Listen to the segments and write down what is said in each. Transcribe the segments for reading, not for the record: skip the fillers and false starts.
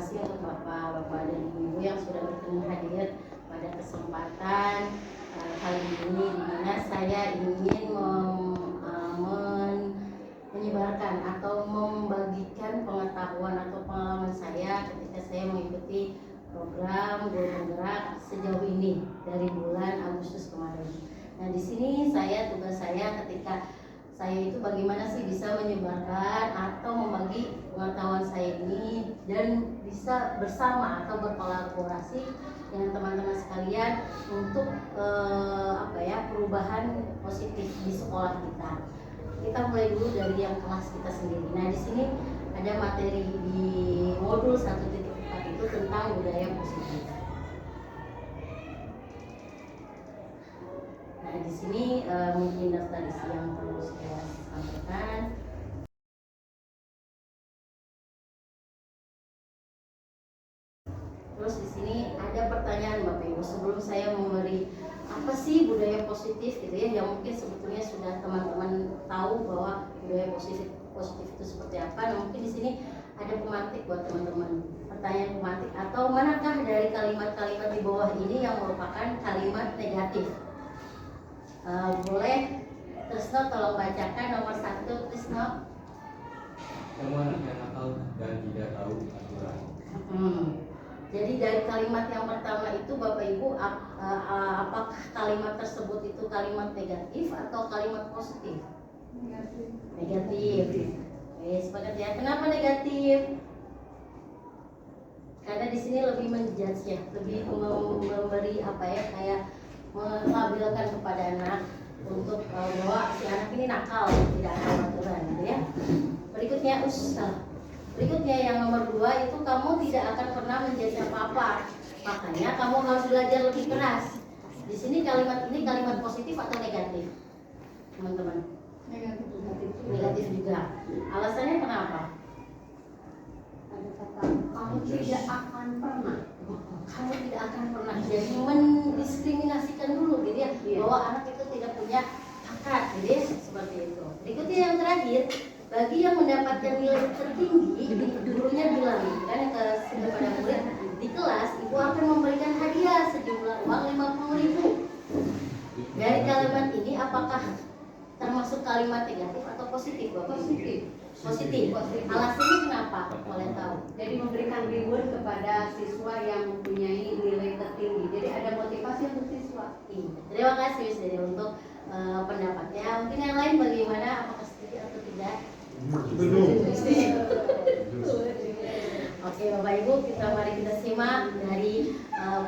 kasih untuk bapak-bapak dan ibu yang sudah berkenan hadir pada kesempatan kali ini, di mana saya ingin menyebarkan atau membagikan pengetahuan atau pengalaman saya ketika saya mengikuti program Guru Penggerak sejauh ini dari bulan Agustus kemarin. Nah, di sini tugas saya ketika saya itu bagaimana sih bisa menyebarkan atau membagi pengetahuan saya ini dan bisa bersama atau berkolaborasi dengan teman-teman sekalian untuk perubahan positif di sekolah kita. Kita mulai dulu dari yang kelas kita sendiri. Nah, di sini ada materi di modul 1.4 itu tentang budaya positif. Nah, di sini mungkin daftar isi yang perlu saya sampaikan. Terus di sini ada pertanyaan Bapak Ibu sebelum saya memberi apa sih budaya positif gitu ya, yang mungkin sebetulnya sudah teman-teman tahu bahwa budaya positif itu seperti apa. Nah, mungkin di sini ada pemantik buat teman-teman. Pertanyaan pemantik, atau manakah dari kalimat-kalimat di bawah ini yang merupakan kalimat negatif? Boleh Trisno tolong bacakan nomor 1, Trisno. Kamu anak yang nakal dan tidak tahu aturan. Jadi dari kalimat yang pertama itu Bapak Ibu, apakah kalimat tersebut itu kalimat negatif atau kalimat positif? Negatif. Oke, sepakat ya. Kenapa negatif? Karena di sini lebih menjudge ya, lebih memberi kayak melabelkan kepada anak untuk bahwa si anak ini nakal, tidak ada aturan gitu ya. Berikutnya yang nomor 2 itu kamu tidak akan pernah menjadi apa-apa, makanya kamu harus belajar lebih keras. Di sini kalimat ini kalimat positif atau negatif, teman-teman? Negatif juga. Alasannya kenapa? Ada kata kamu tidak akan pernah. Kamu tidak akan pernah. Jadi mendiskriminasikan dulu gitu ya, bahwa anak itu tidak punya bakat gitu ya, seperti itu. Berikutnya yang terakhir, bagi yang mendapatkan nilai tertinggi, gurunya bilang kan kepada murid, di kelas ibu akan memberikan hadiah sejumlah uang 50.000. Dari kalimat ini apakah termasuk kalimat negatif atau positif, Bapak? Positif. Alasannya kenapa? Boleh tahu? Jadi memberikan reward kepada siswa yang mempunyai nilai tertinggi. Jadi ada motivasi untuk siswa. Terima kasih Miss Dede untuk pendapatnya. Mungkin yang lain bagaimana? Apakah setuju atau tidak? Oke Bapak Ibu, mari kita simak dari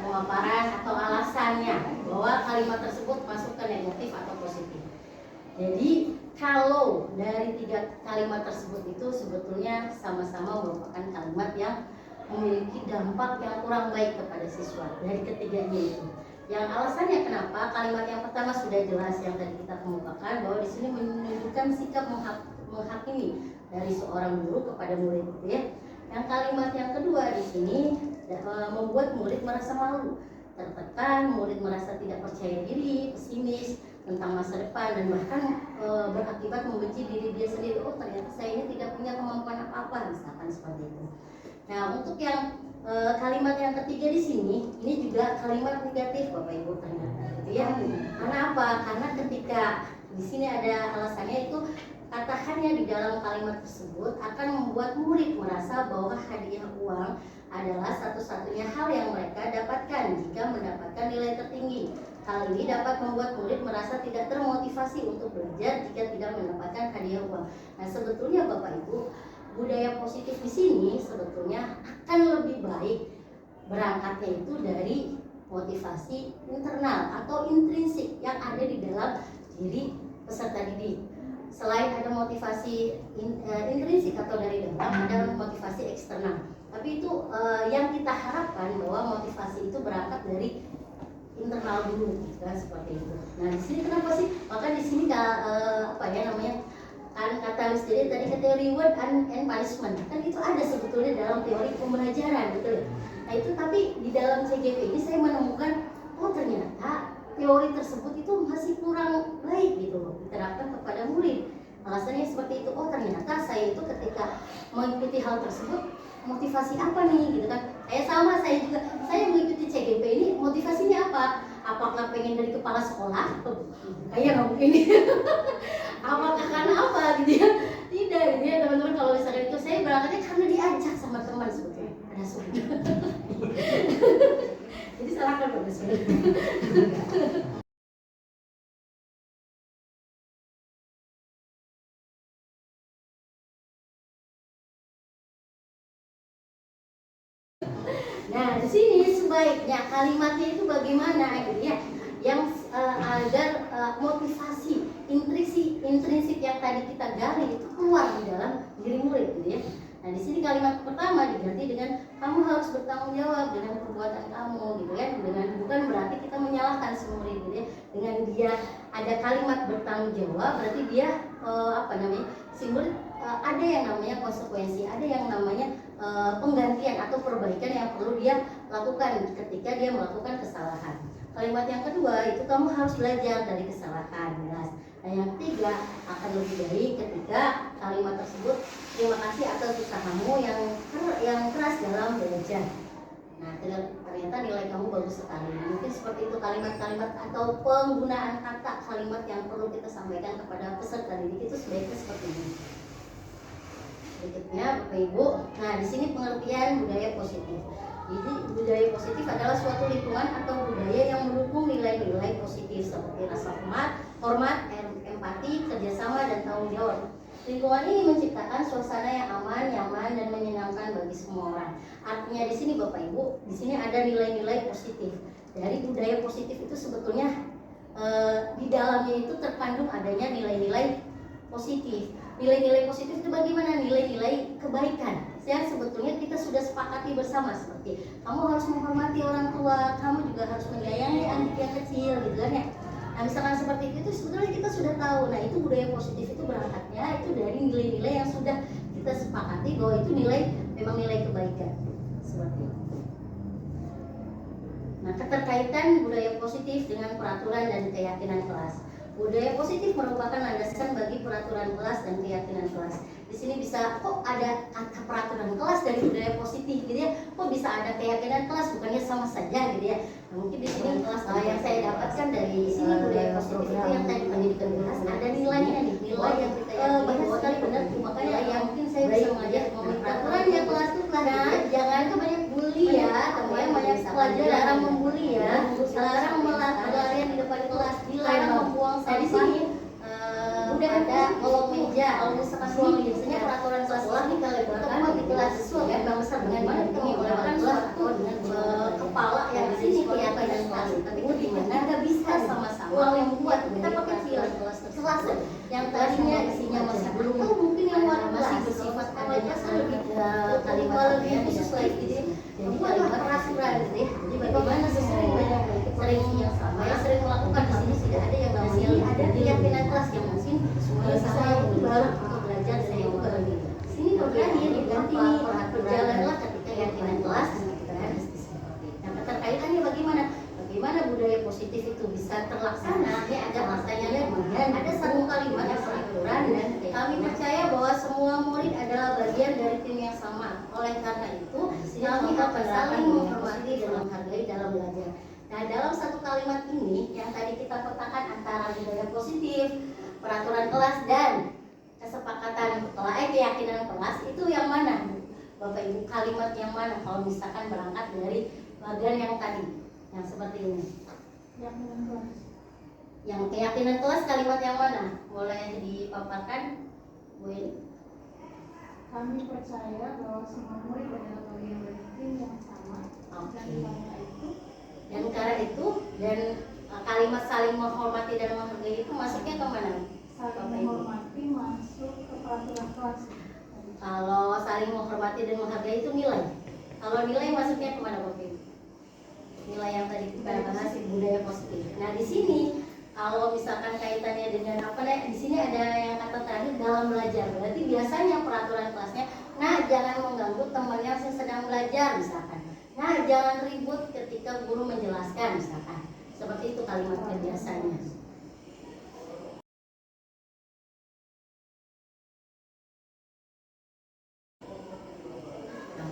pemaparan atau alasannya bahwa kalimat tersebut masuk ke negatif atau positif. Jadi kalau dari 3 kalimat tersebut itu sebetulnya sama-sama merupakan kalimat yang memiliki dampak yang kurang baik kepada siswa dari ketiganya itu. Yang alasannya kenapa? Kalimat yang pertama sudah jelas yang tadi kita kemukakan, bahwa di sini menunjukkan sikap menghakimi dari seorang guru kepada murid itu ya. Yang kalimat yang kedua di sini membuat murid merasa malu, tertekan, murid merasa tidak percaya diri, pesimis tentang masa depan, dan bahkan berakibat membenci diri dia sendiri. Oh, ternyata saya ini tidak punya kemampuan apa-apa, misalkan seperti itu. Nah, untuk yang kalimat yang ketiga di sini, ini juga kalimat negatif Bapak Ibu ternyata gitu ya. Karena apa? Karena ketika di sini ada alasannya itu, katakannya di dalam kalimat tersebut akan membuat murid merasa bahwa hadiah uang adalah satu-satunya hal yang mereka dapatkan jika mendapatkan nilai tertinggi. Hal ini dapat membuat murid merasa tidak termotivasi untuk belajar jika tidak mendapatkan hadiah uang. Nah, sebetulnya Bapak Ibu, budaya positif di sini sebetulnya akan lebih baik berangkatnya itu dari motivasi internal atau intrinsik yang ada di dalam diri peserta didik. Selain ada motivasi intrinsik atau dari dalam, ada motivasi eksternal. Tapi itu yang kita harapkan bahwa motivasi itu berangkat dari internal dulu, kan seperti itu. Nah, di sini kenapa sih? Maka di sini kan kata Miss Dede tadi kata reward and punishment. Kan itu ada sebetulnya dalam teori pembelajaran, gitu. Nah, itu tapi di dalam CGP ini saya menemukan ternyata teori tersebut itu masih kurang baik gitu diterapkan kepada murid. Alasannya seperti itu. Ternyata saya itu ketika mengikuti hal tersebut motivasi apa nih gitu kan. Saya juga mengikuti CGP ini motivasinya apa? Apakah pengen dari kepala sekolah? Kayak nggak mungkin. Apakah karena apa gitu ya? Tidak gitu ya teman-teman. Kalau misalkan itu saya berangkatnya karena diajak sama teman sebetulnya. Ada suara. Jadi salahkan Bapak sebenarnya. Nah, di sini sebaiknya kalimatnya itu bagaimana gitu ya, yang agar motivasi intrinsik yang tadi kita gali itu keluar di dalam diri murid gitu ya. Nah, di sini kalimat pertama diganti dengan kamu harus bertanggung jawab dengan perbuatan kamu gitu kan, dengan bukan berarti kita menyalahkan si murid gitu ya. Dengan dia ada kalimat bertanggung jawab berarti dia si murid ada yang namanya konsekuensi, ada yang namanya penggantian atau perbaikan yang perlu dia lakukan ketika dia melakukan kesalahan. Kalimat yang kedua itu kamu harus belajar dari kesalahan, jelas. Dan yang ketiga akan lebih baik ketika kalimat tersebut terima kasih atas usahamu yang keras dalam belajar. Nah, ternyata nilai kamu bagus sekali. Mungkin seperti itu kalimat-kalimat atau penggunaan kata kalimat yang perlu kita sampaikan kepada peserta didik itu sebaiknya seperti ini. Berikutnya Bapak Ibu, nah di sini pengertian budaya positif. Jadi budaya positif adalah suatu lingkungan atau budaya yang mendukung nilai-nilai positif seperti rasa hormat, empati, kerjasama, dan tanggung jawab. Lingkungan ini menciptakan suasana yang aman, nyaman, dan menyenangkan bagi semua orang. Artinya di sini Bapak Ibu, di sini ada nilai-nilai positif. Dari budaya positif itu sebetulnya di dalamnya itu terkandung adanya nilai-nilai positif. Nilai-nilai positif itu bagaimana? Nilai-nilai kebaikan yang sebetulnya kita sudah sepakati bersama, seperti kamu harus menghormati orang tua, kamu juga harus menyayangi adik yang kecil gitu kan ya. Nah, misalkan seperti itu sebetulnya kita sudah tahu. Nah, itu budaya positif itu berangkatnya itu dari nilai-nilai yang sudah kita sepakati bahwa itu memang nilai kebaikan. Seperti itu. Nah, keterkaitan budaya positif dengan peraturan dan keyakinan kelas. Budaya positif merupakan landasan bagi peraturan kelas dan keyakinan kelas. Di sini bisa kok ada kata peraturan kelas dari budaya positif gitu ya. Kok bisa ada keyakinan kelas, bukannya sama saja gitu ya. Nah, mungkin di sini kelas yang saya dapatkan dari sini budaya positif itu yang tadi pendidikan kelas ada nilainya nih, nilai yang kita banyak sekali benar. Makanya yang mungkin saya bisa mengajak peraturan ya kelas itu jangan banyak bully ya, kemudian banyak pelajar dilarang membuli ya, dilarang berlarian di depan kelas, dilarang membuang sampah. Di sini udah ada kolong meja, kalau misalkan ruang biasanya peraturan kelas ini kalau lebarkan di kelas ya, bang besar dengan mana kita menggunakan kelas atau dengan kepala yang di sini kelihatan sekali, tapi itu gimana nggak bisa sama-sama yang membuat kita pakai kelas yang tadinya isinya masih belum mungkin yang masih bersifat adanya lebih kalimat lebih khusus lagi gitu ya. Jadi kalimat peraturan gitu ya. Jadi bagaimana sering yang sama yang sering melakukan di sini sudah ada yang namanya ada keyakinan kelas yang mungkin saya itu baru untuk belajar dan saya itu baru di sini berganti diganti berjalanlah ketika keyakinan kelas gitu kan. Nah, keterkaitannya bagaimana? Bagaimana budaya positif itu bisa terlaksana? Ini ada pertanyaannya dan ada satu kalimat yang peraturan dan kami percaya bahwa semua murid adalah bagian dari tim yang sama. Oleh karena itu, kami akan saling menghormati dan menghargai dalam belajar. Nah, dalam satu kalimat ini yang tadi kita petakan antara budaya positif, peraturan kelas dan kesepakatan keyakinan kelas itu yang mana? Bapak Ibu, kalimat yang mana kalau misalkan berangkat dari bagian yang tadi? Yang seperti ini. Keyakinan kelas. Yang keyakinan kelas kalimat yang mana? Boleh dipaparkan, Bu Ini? Kami percaya bahwa semua murid adalah bagian dari tim yang sama. Oke. Dan karena itu dan kalimat saling menghormati dan menghargai itu masuknya ke mana? saling menghormati masuk ke peraturan kelas. Kalau saling menghormati dan menghargai itu nilai. Kalau nilai masuknya ke mana, Bapak Ibu? Nilai yang tadi kita bahas budaya positif. Nah, di sini kalau misalkan kaitannya dengan di sini ada yang kata terakhir dalam belajar. Berarti biasanya peraturan kelasnya, nah jangan mengganggu teman yang sedang belajar misalkan. Nah, jangan ribut ketika guru menjelaskan misalkan. Seperti itu kalimatnya biasanya. Nah,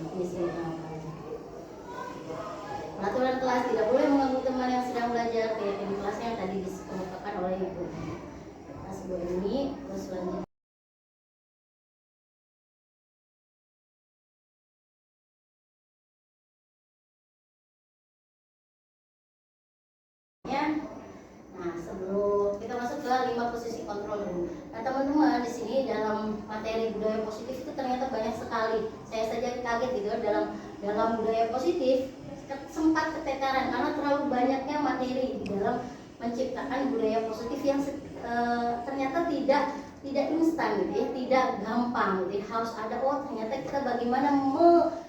materi budaya positif itu ternyata banyak sekali. Saya saja kaget gitu kan, dalam budaya positif sempat keteteran karena terlalu banyaknya materi di dalam menciptakan budaya positif yang ternyata tidak instan gitu ya, tidak gampang gitu ya. Harus ada ternyata kita bagaimana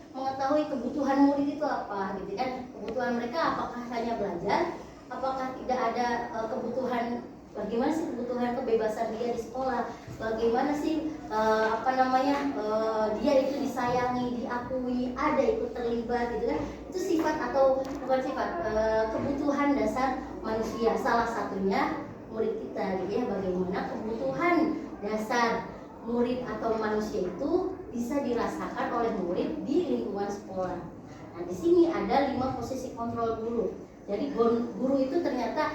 mengetahui kebutuhan murid itu apa gitu kan. Kebutuhan mereka apakah hanya belajar, apakah tidak ada kebutuhan, bagaimana sih kebutuhan kebebasan dia di sekolah, bagaimana sih dia itu disayangi, diakui, ada ikut terlibat gitu kan. Itu sifat atau bukan sifat, kebutuhan dasar manusia. Salah satunya murid kita gitu ya, bagaimana kebutuhan dasar murid atau manusia itu bisa dirasakan oleh murid di lingkungan sekolah. Nah, di sini ada 5 posisi kontrol guru. Jadi guru itu ternyata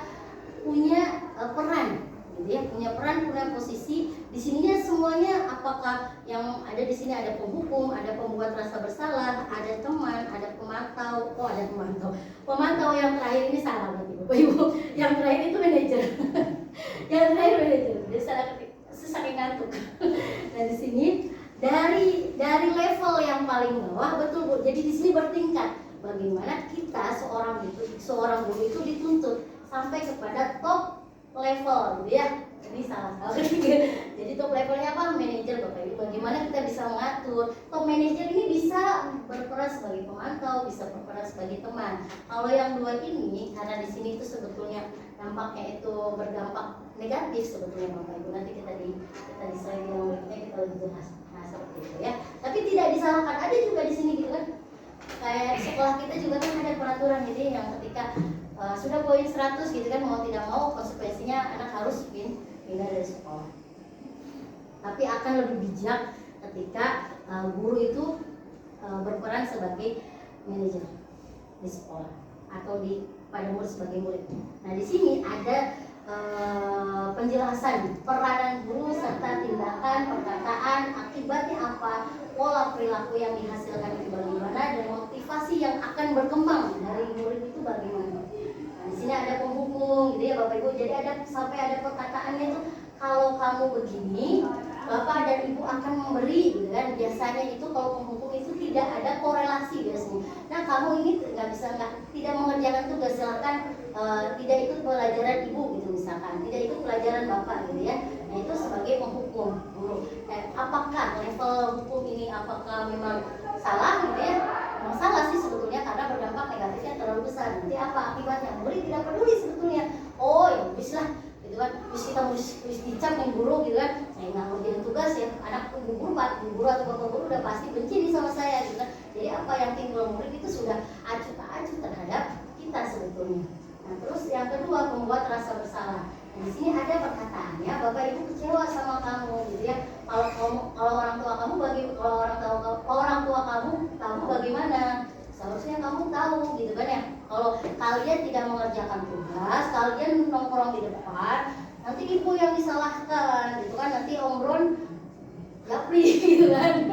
punya peran, gitu ya, punya posisi. Di sininya semuanya, apakah yang ada di sini ada penghukum, ada pembuat rasa bersalah, ada teman, ada pemantau. Ada pemantau. Pemantau yang terakhir ini salah berarti Bapak Ibu. Yang terakhir itu manajer. Yang terakhir manajer. Dia salah ketik, saking ngantuk. Nah, di sini dari level yang paling bawah, betul Bu. Jadi di sini bertingkat. Bagaimana kita seorang guru itu dituntut sampai kepada top level gitu ya. Jadi salah. Jadi top levelnya apa? Manajer Bapak Ibu. Bagaimana kita bisa mengatur? Top manajer ini bisa berperan sebagai pemantau, bisa berperan sebagai teman. Kalau yang dua ini, karena di sini itu sebetulnya dampaknya itu berdampak negatif sebetulnya Bapak Ibu. Nanti kita di slide yang berikutnya kita lebih jelas. Nah, seperti itu ya. Tapi tidak disalahkan. Ada juga di sini gitu kan. Kayak di sekolah kita juga kan ada peraturan gitu yang ketika sudah poin 100 gitu kan, mau tidak mau konsekuensinya anak harus pindah dari sekolah. Tapi akan lebih bijak ketika guru itu berperan sebagai manajer di sekolah atau pada murid sebagai murid. Nah, di sini ada penjelasan peranan guru serta tindakan, perkataan, akibatnya apa, pola perilaku yang dihasilkan itu bagaimana, dan motivasi yang akan berkembang dari murid itu bagaimana. Nah, di sini ada penghukum gitu ya Bapak Ibu. Jadi sampai ada perkataannya itu, kalau kamu begini, Bapak dan Ibu akan memberi gitu kan. Biasanya itu kalau penghukum itu tidak ada korelasi biasanya. Nah, kamu ini tidak mengerjakan tugas, silakan tidak ikut pelajaran Ibu gitu misalkan, tidak ikut pelajaran Bapak gitu ya. Nah, itu sebagai penghukum guru. Nah, apakah level hukum ini apakah memang salah gitu ya? Memang salah sih sebetulnya, karena berdampak negatifnya terlalu besar. Nanti apa akibatnya? Murid tidak peduli sebetulnya. Oh ya wis lah gitu kan, kita wis dicap nih guru gitu kan, saya nggak ngerjain tugas ya, anak guru atau bapak guru udah pasti benci nih sama saya gitu kan. Jadi apa yang timbul murid itu sudah acuh tak acuh terhadap kita sebetulnya. Nah, terus yang kedua, membuat rasa bersalah. Nah, di sini ada perkataannya, Bapak Ibu kecewa sama kamu gitu ya. Kalau orang tua kamu tahu bagaimana? Seharusnya kamu tahu gitu kan ya. Kalau kalian tidak mengerjakan tugas, kalian nongkrong di depan, nanti ibu yang disalahkan gitu kan. Nanti Om Bron Japri gitu kan.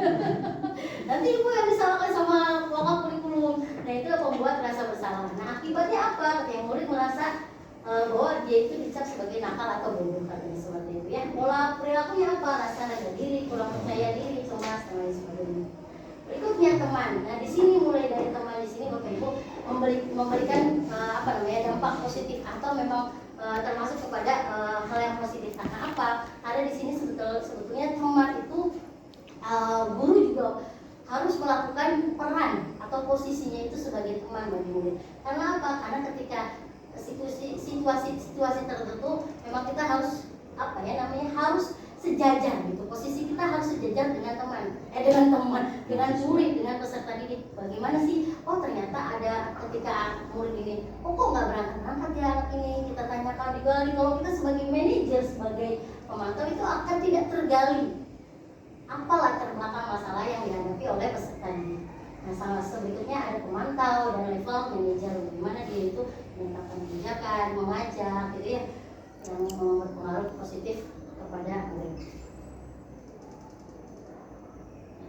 Nanti ibu yang disalahkan sama wakaf kurikulum. Nah, itu membuat rasa bersalah. Nah, akibatnya apa? Ketika murid merasa bahwa dia itu dicap sebagai nakal atau bodoh, katanya seperti itu ya. Pola perilakunya apa? Rasa rendah diri, kurang percaya diri, cemas, dan lain sebagainya. Berikutnya teman. Nah, di sini mulai dari teman di sini Bapak Ibu memberikan dampak positif atau memang termasuk kepada hal yang positif. Karena apa? Karena di sini sebetulnya teman itu guru juga harus melakukan peran atau posisinya itu sebagai teman bagi murid. Karena apa? Karena ketika situasi tertentu memang kita harus harus sejajar gitu. Posisi kita harus sejajar dengan dengan murid, dengan peserta didik. Bagaimana sih? Oh, ternyata ada ketika murid ini, kok nggak berangkat ya anak ini, kita tanyakan, digali. Kalau kita sebagai manajer, sebagai pemantau itu akan tidak tergali apa latar belakang masalah yang dihadapi oleh peserta didik. Nah, salah berikutnya ada pemantau dan level manajer, bagaimana dia itu menetapkan kebijakan, mengajak gitu ya, yang berpengaruh positif kepada murid.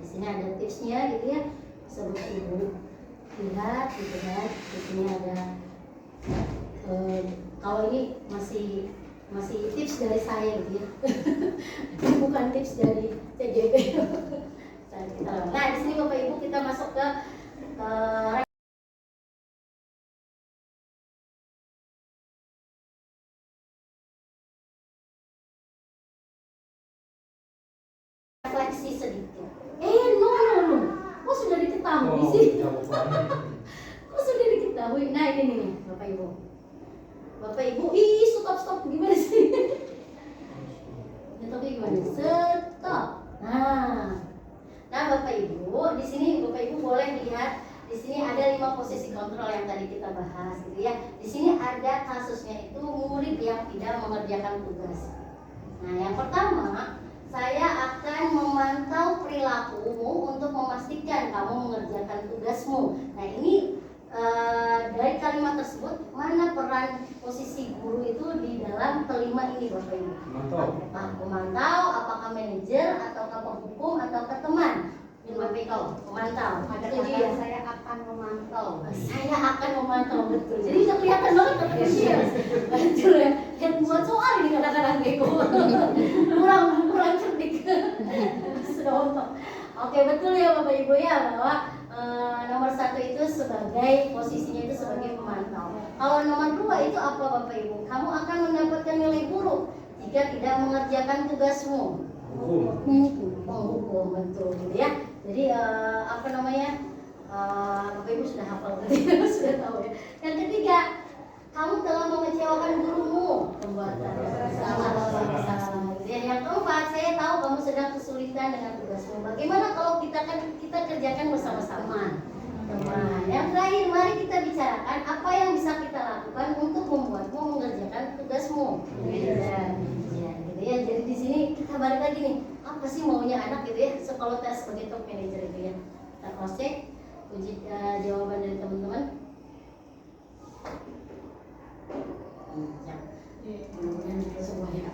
Di sini ada tipsnya gitu ya, sebut Ibu lihat gitu kan. Di sini ada kalau ini masih masih tips dari saya gitu ya. Ini bukan tips dari CJP. Nah, di sini Bapak Ibu kita masuk ke refleksi sedikit. No. Kok sudah diketahui sih? Kok sudah diketahui? Nah, ini nih, Bapak Ibu. Bapak Ibu, stop gimana sih? Ya, tapi gimana? Stop. Nah, Bapak Ibu, di sini Bapak Ibu boleh lihat di sini ada 5 posisi kontrol yang tadi kita bahas gitu ya. Di sini ada kasusnya itu murid yang tidak mengerjakan tugas. Nah, yang pertama, saya akan memantau perilakumu untuk memastikan kamu mengerjakan tugasmu. Nah, ini dari kalimat tersebut, mana peran posisi guru itu di dalam kelima ini Bapak Ibu? Memantau, apakah manajer, ataukah penghukum, ataukah teman? Bapak Ibu, memantau. Ada Setuju kata ya? saya akan memantau. Saya akan memantau, betul. Jadi bisa kelihatan banget ya. Betul ya. Yang buat soal ini kadang-kadang bego. kurang cerdik. Sudah untuk. Oke, betul ya Bapak Ibu ya, bahwa nomor 1 itu sebagai posisinya itu sebagai pemantau. Kalau nomor 2 itu apa Bapak Ibu? Kamu akan mendapatkan nilai buruk jika tidak mengerjakan tugasmu. Hukum, betul gitu ya. Jadi apa namanya? Bapak Ibu sudah hafal tadi, sudah tahu ya. Yang ketiga, kamu telah mengecewakan gurumu, pembuatan salah. Yang keempat, saya tahu kamu sedang kesulitan dengan tugasmu. Bagaimana kalau kita kerjakan bersama-sama? Teman. Yang terakhir, mari kita bicarakan apa yang bisa kita lakukan untuk membuatmu mengerjakan tugasmu. Gitu ya. Jadi di sini kita balik lagi nih, apa sih maunya anak gitu ya? Kalau tes sebagai top manager itu ya. Kita cross check, uji jawaban dari teman-teman. Kemudian kita semuanya.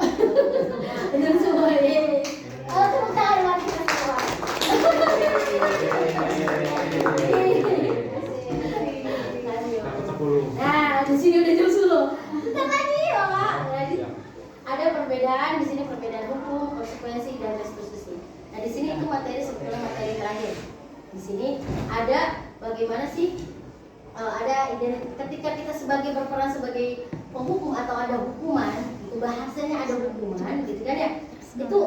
Itu semua ya. Tepuk tangan lagi kita semua. Nah, di sini udah jam 10. Bentar lagi, Bapak. Jadi ada perbedaan di sini, perbedaan hukum, konsekuensi dan restitusi. Nah, di sini itu materi sebetulnya materi terakhir. Di sini ada bagaimana sih ada ketika kita berperan sebagai penghukum atau ada hukuman, itu bahasanya ada hukuman, gitu kan ya? Itu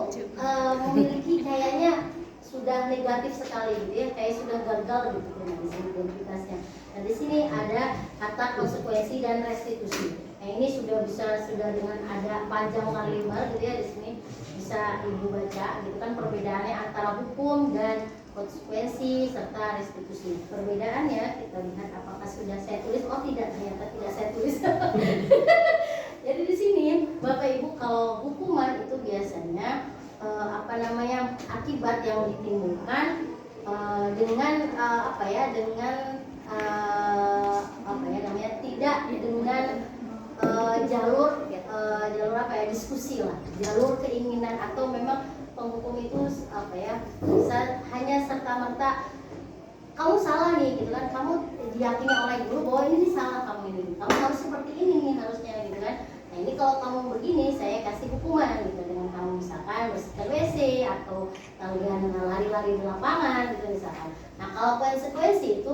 memiliki kayaknya sudah negatif sekali gitu ya, kayak sudah gagal gitu kan di sini identitasnya. Nah, di sini ada kata konsekuensi dan restitusi. Nah, ini sudah dengan ada panjang kali lebar gitu ya, di sini bisa Ibu baca gitu kan perbedaannya antara hukum dan konsekuensi serta restitusi. Perbedaannya kita lihat apakah sudah saya tulis? Oh tidak, ternyata tidak saya tulis. Jadi di sini Bapak Ibu, kalau hukuman itu biasanya akibat yang ditimbulkan dengan tidak dengan jalur diskusi lah, jalur keinginan, atau memang penghukum itu bisa hanya serta-merta kamu salah nih gitu kan, kamu diyakini oleh guru bahwa ini salah kamu harus seperti ini nih harusnya gitu kan. Nah, ini kalau kamu begini saya kasih hukuman gitu, dengan kamu misalkan bersihkan WC atau kalian lari-lari di lapangan gitu misalkan. Nah, kalau konsekuensi itu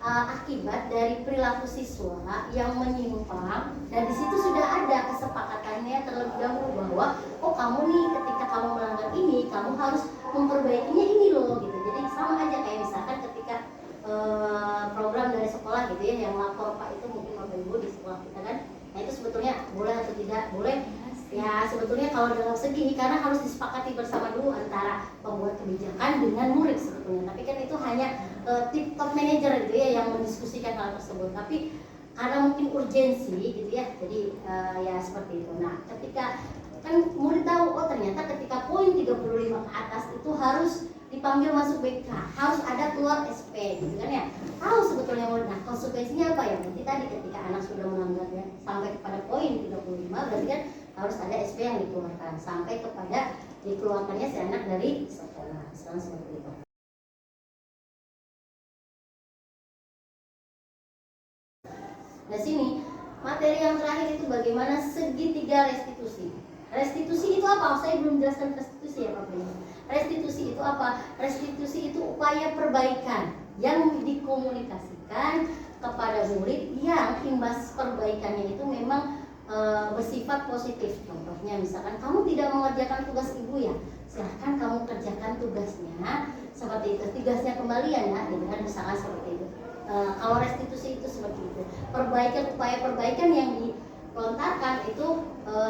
akibat dari perilaku siswa yang menyimpang, dan di situ sudah ada kesepakatannya terlebih dahulu bahwa kamu nih ketika kamu melanggar ini kamu harus memperbaikinya ini loh gitu. Jadi sama aja kayak misalkan ketika program dari sekolah gitu ya, yang lapor Pak itu mungkin Bapak Ibu di sekolah kita kan. Nah, itu sebetulnya boleh atau tidak boleh ya, sebetulnya kalau dalam segi karena harus disepakati bersama dulu antara pembuat kebijakan dengan murid sebetulnya. Tapi kan itu hanya top manager gitu ya yang mendiskusikan hal tersebut. Tapi karena mungkin urgensi gitu ya, jadi ya seperti itu. Nah, ketika kan murid tahu ternyata ketika poin 35 ke atas itu harus dipanggil masuk BK, harus ada keluar SP gitu kan ya. Tahu sebetulnya murid. Nah, konsekuensinya apa ya? Nanti tadi ketika anak sudah melanggarnya sampai kepada poin 35 berarti kan harus ada SP yang dikeluarkan sampai kepada dikeluarkannya si anak dari sekolah. Misalnya seperti itu. Nah, sini materi yang terakhir itu bagaimana segitiga restitusi. Restitusi itu apa? Saya belum jelaskan restitusi ya Bapak Ibu. Restitusi itu apa? Restitusi itu upaya perbaikan yang dikomunikasikan kepada murid yang imbas perbaikannya itu memang bersifat positif. Contohnya misalkan kamu tidak mengerjakan tugas ibu ya, silahkan kamu kerjakan tugasnya seperti itu. Tugasnya kembalian ya, gitu kan, misalkan seperti itu. Kalau restitusi itu seperti itu. Perbaikan, upaya perbaikan yang dilontarkan itu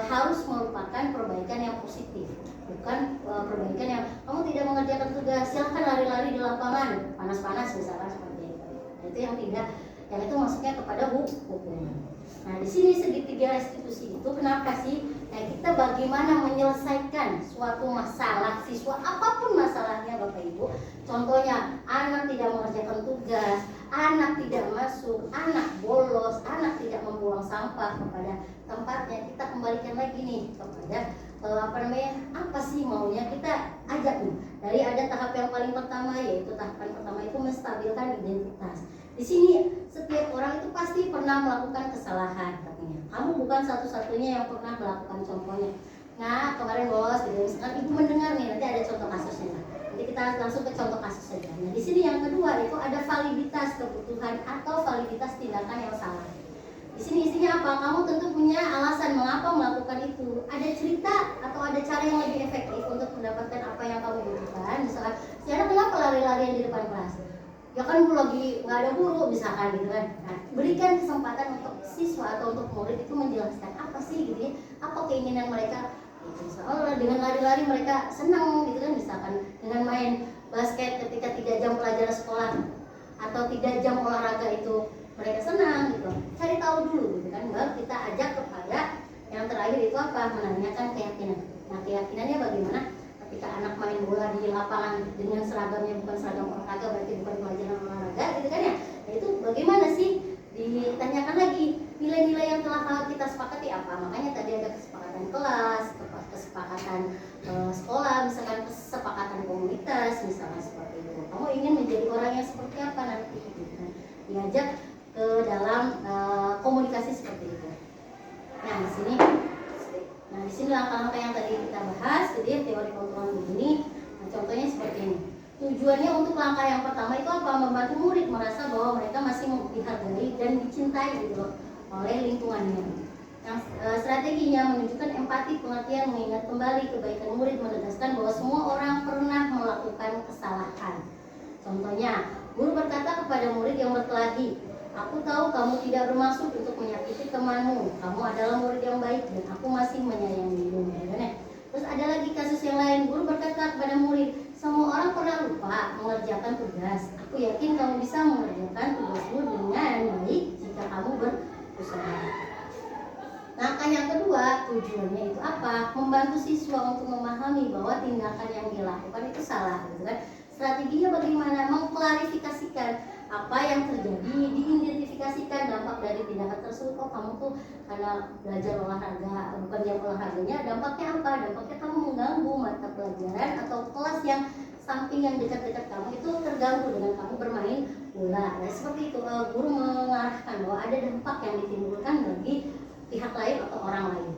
harus merupakan perbaikan yang positif, bukan perbaikan yang kamu tidak mengerjakan tugas, silahkan lari-lari di lapangan panas-panas misalkan seperti itu. Itu yang tidak, yang itu masuknya kepada hukum. Nah, di sini segitiga restitusi itu kenapa sih? Nah, kita bagaimana menyelesaikan suatu masalah siswa, apapun masalahnya Bapak Ibu. Contohnya, anak tidak mengerjakan tugas, anak tidak masuk, anak bolos, anak tidak membuang sampah kepada tempatnya. Kita kembalikan lagi nih kepada apa sih maunya, kita ajak nih. Dari ada tahap yang paling pertama, yaitu tahapan pertama itu menstabilkan identitas. Di sini setiap orang itu pasti pernah melakukan kesalahan katanya. Kamu bukan satu-satunya yang pernah melakukan, contohnya. Nah, kemarin bos, gitu. Misalkan ibu mendengar nih, nanti ada contoh kasusnya. Nanti kita langsung ke contoh kasus saja. Nah, di sini yang kedua itu ada validitas kebutuhan atau validitas tindakan yang salah. Di sini isinya apa? Kamu tentu punya alasan mengapa melakukan itu. Ada cerita atau ada cara yang lebih efektif untuk mendapatkan apa yang kamu butuhkan. Misalkan, si anak kenapa lari-larian di depan kelas? Ya kan lagi nggak ada guru misalkan gitu kan. Nah, berikan kesempatan untuk siswa atau untuk murid itu menjelaskan apa sih gitu ya, apa keinginan mereka gitu. Misalnya dengan lari-lari mereka senang gitu kan, misalkan dengan main basket ketika 3 jam pelajaran sekolah atau 3 jam olahraga itu mereka senang gitu. Cari tahu dulu gitu kan, baru kita ajak kepada yang terakhir itu apa? Menanyakan keyakinan. Nah, keyakinannya bagaimana? Ketika anak main bola di lapangan dengan seragamnya bukan seragam olahraga, berarti bukan pelajaran olahraga gitu kan ya. Nah, itu bagaimana sih? Ditanyakan lagi nilai-nilai yang telah kita sepakati apa. Makanya tadi ada kesepakatan kelas, kesepakatan sekolah, misalkan kesepakatan komunitas, misalkan seperti itu. Kamu ingin menjadi orang yang seperti apa nanti gitu kan. Diajak ke dalam komunikasi seperti itu. Nah, di sini langkah-langkah yang tadi kita bahas, jadi teori kontrol begini. Nah, contohnya seperti ini. Tujuannya untuk langkah yang pertama itu apa? Membantu murid merasa bahwa mereka masih dihargai dan dicintai gitu loh oleh lingkungannya. Yang strateginya menunjukkan empati, pengertian, mengingat kembali kebaikan murid, menegaskan bahwa semua orang pernah melakukan kesalahan. Contohnya, guru berkata kepada murid yang berkelahi, "Aku tahu kamu tidak bermaksud untuk menyakiti temanmu. Kamu adalah murid yang baik dan aku masih menyayangimu." Terus ada lagi kasus yang lain. Guru berkata kepada murid, "Semua orang pernah lupa mengerjakan tugas. Aku yakin kamu bisa mengerjakan tugasmu dengan baik jika kamu berusaha." Langkah yang kedua, tujuannya itu apa? Membantu siswa untuk memahami bahwa tindakan yang dia lakukan itu salah, gitu kan? Strateginya bagaimana? Mengklarifikasikan apa yang terjadi, diidentifikasikan dampak dari tindakan tersebut. Oh, kamu tuh karena belajar olahraga, bukan jam olahraganya, dampaknya apa? Dampaknya kamu mengganggu mata pelajaran atau kelas yang samping yang dekat-dekat kamu itu terganggu dengan kamu bermain bola. Nah, seperti itu, guru mengarahkan bahwa ada dampak yang ditimbulkan bagi pihak lain atau orang lain.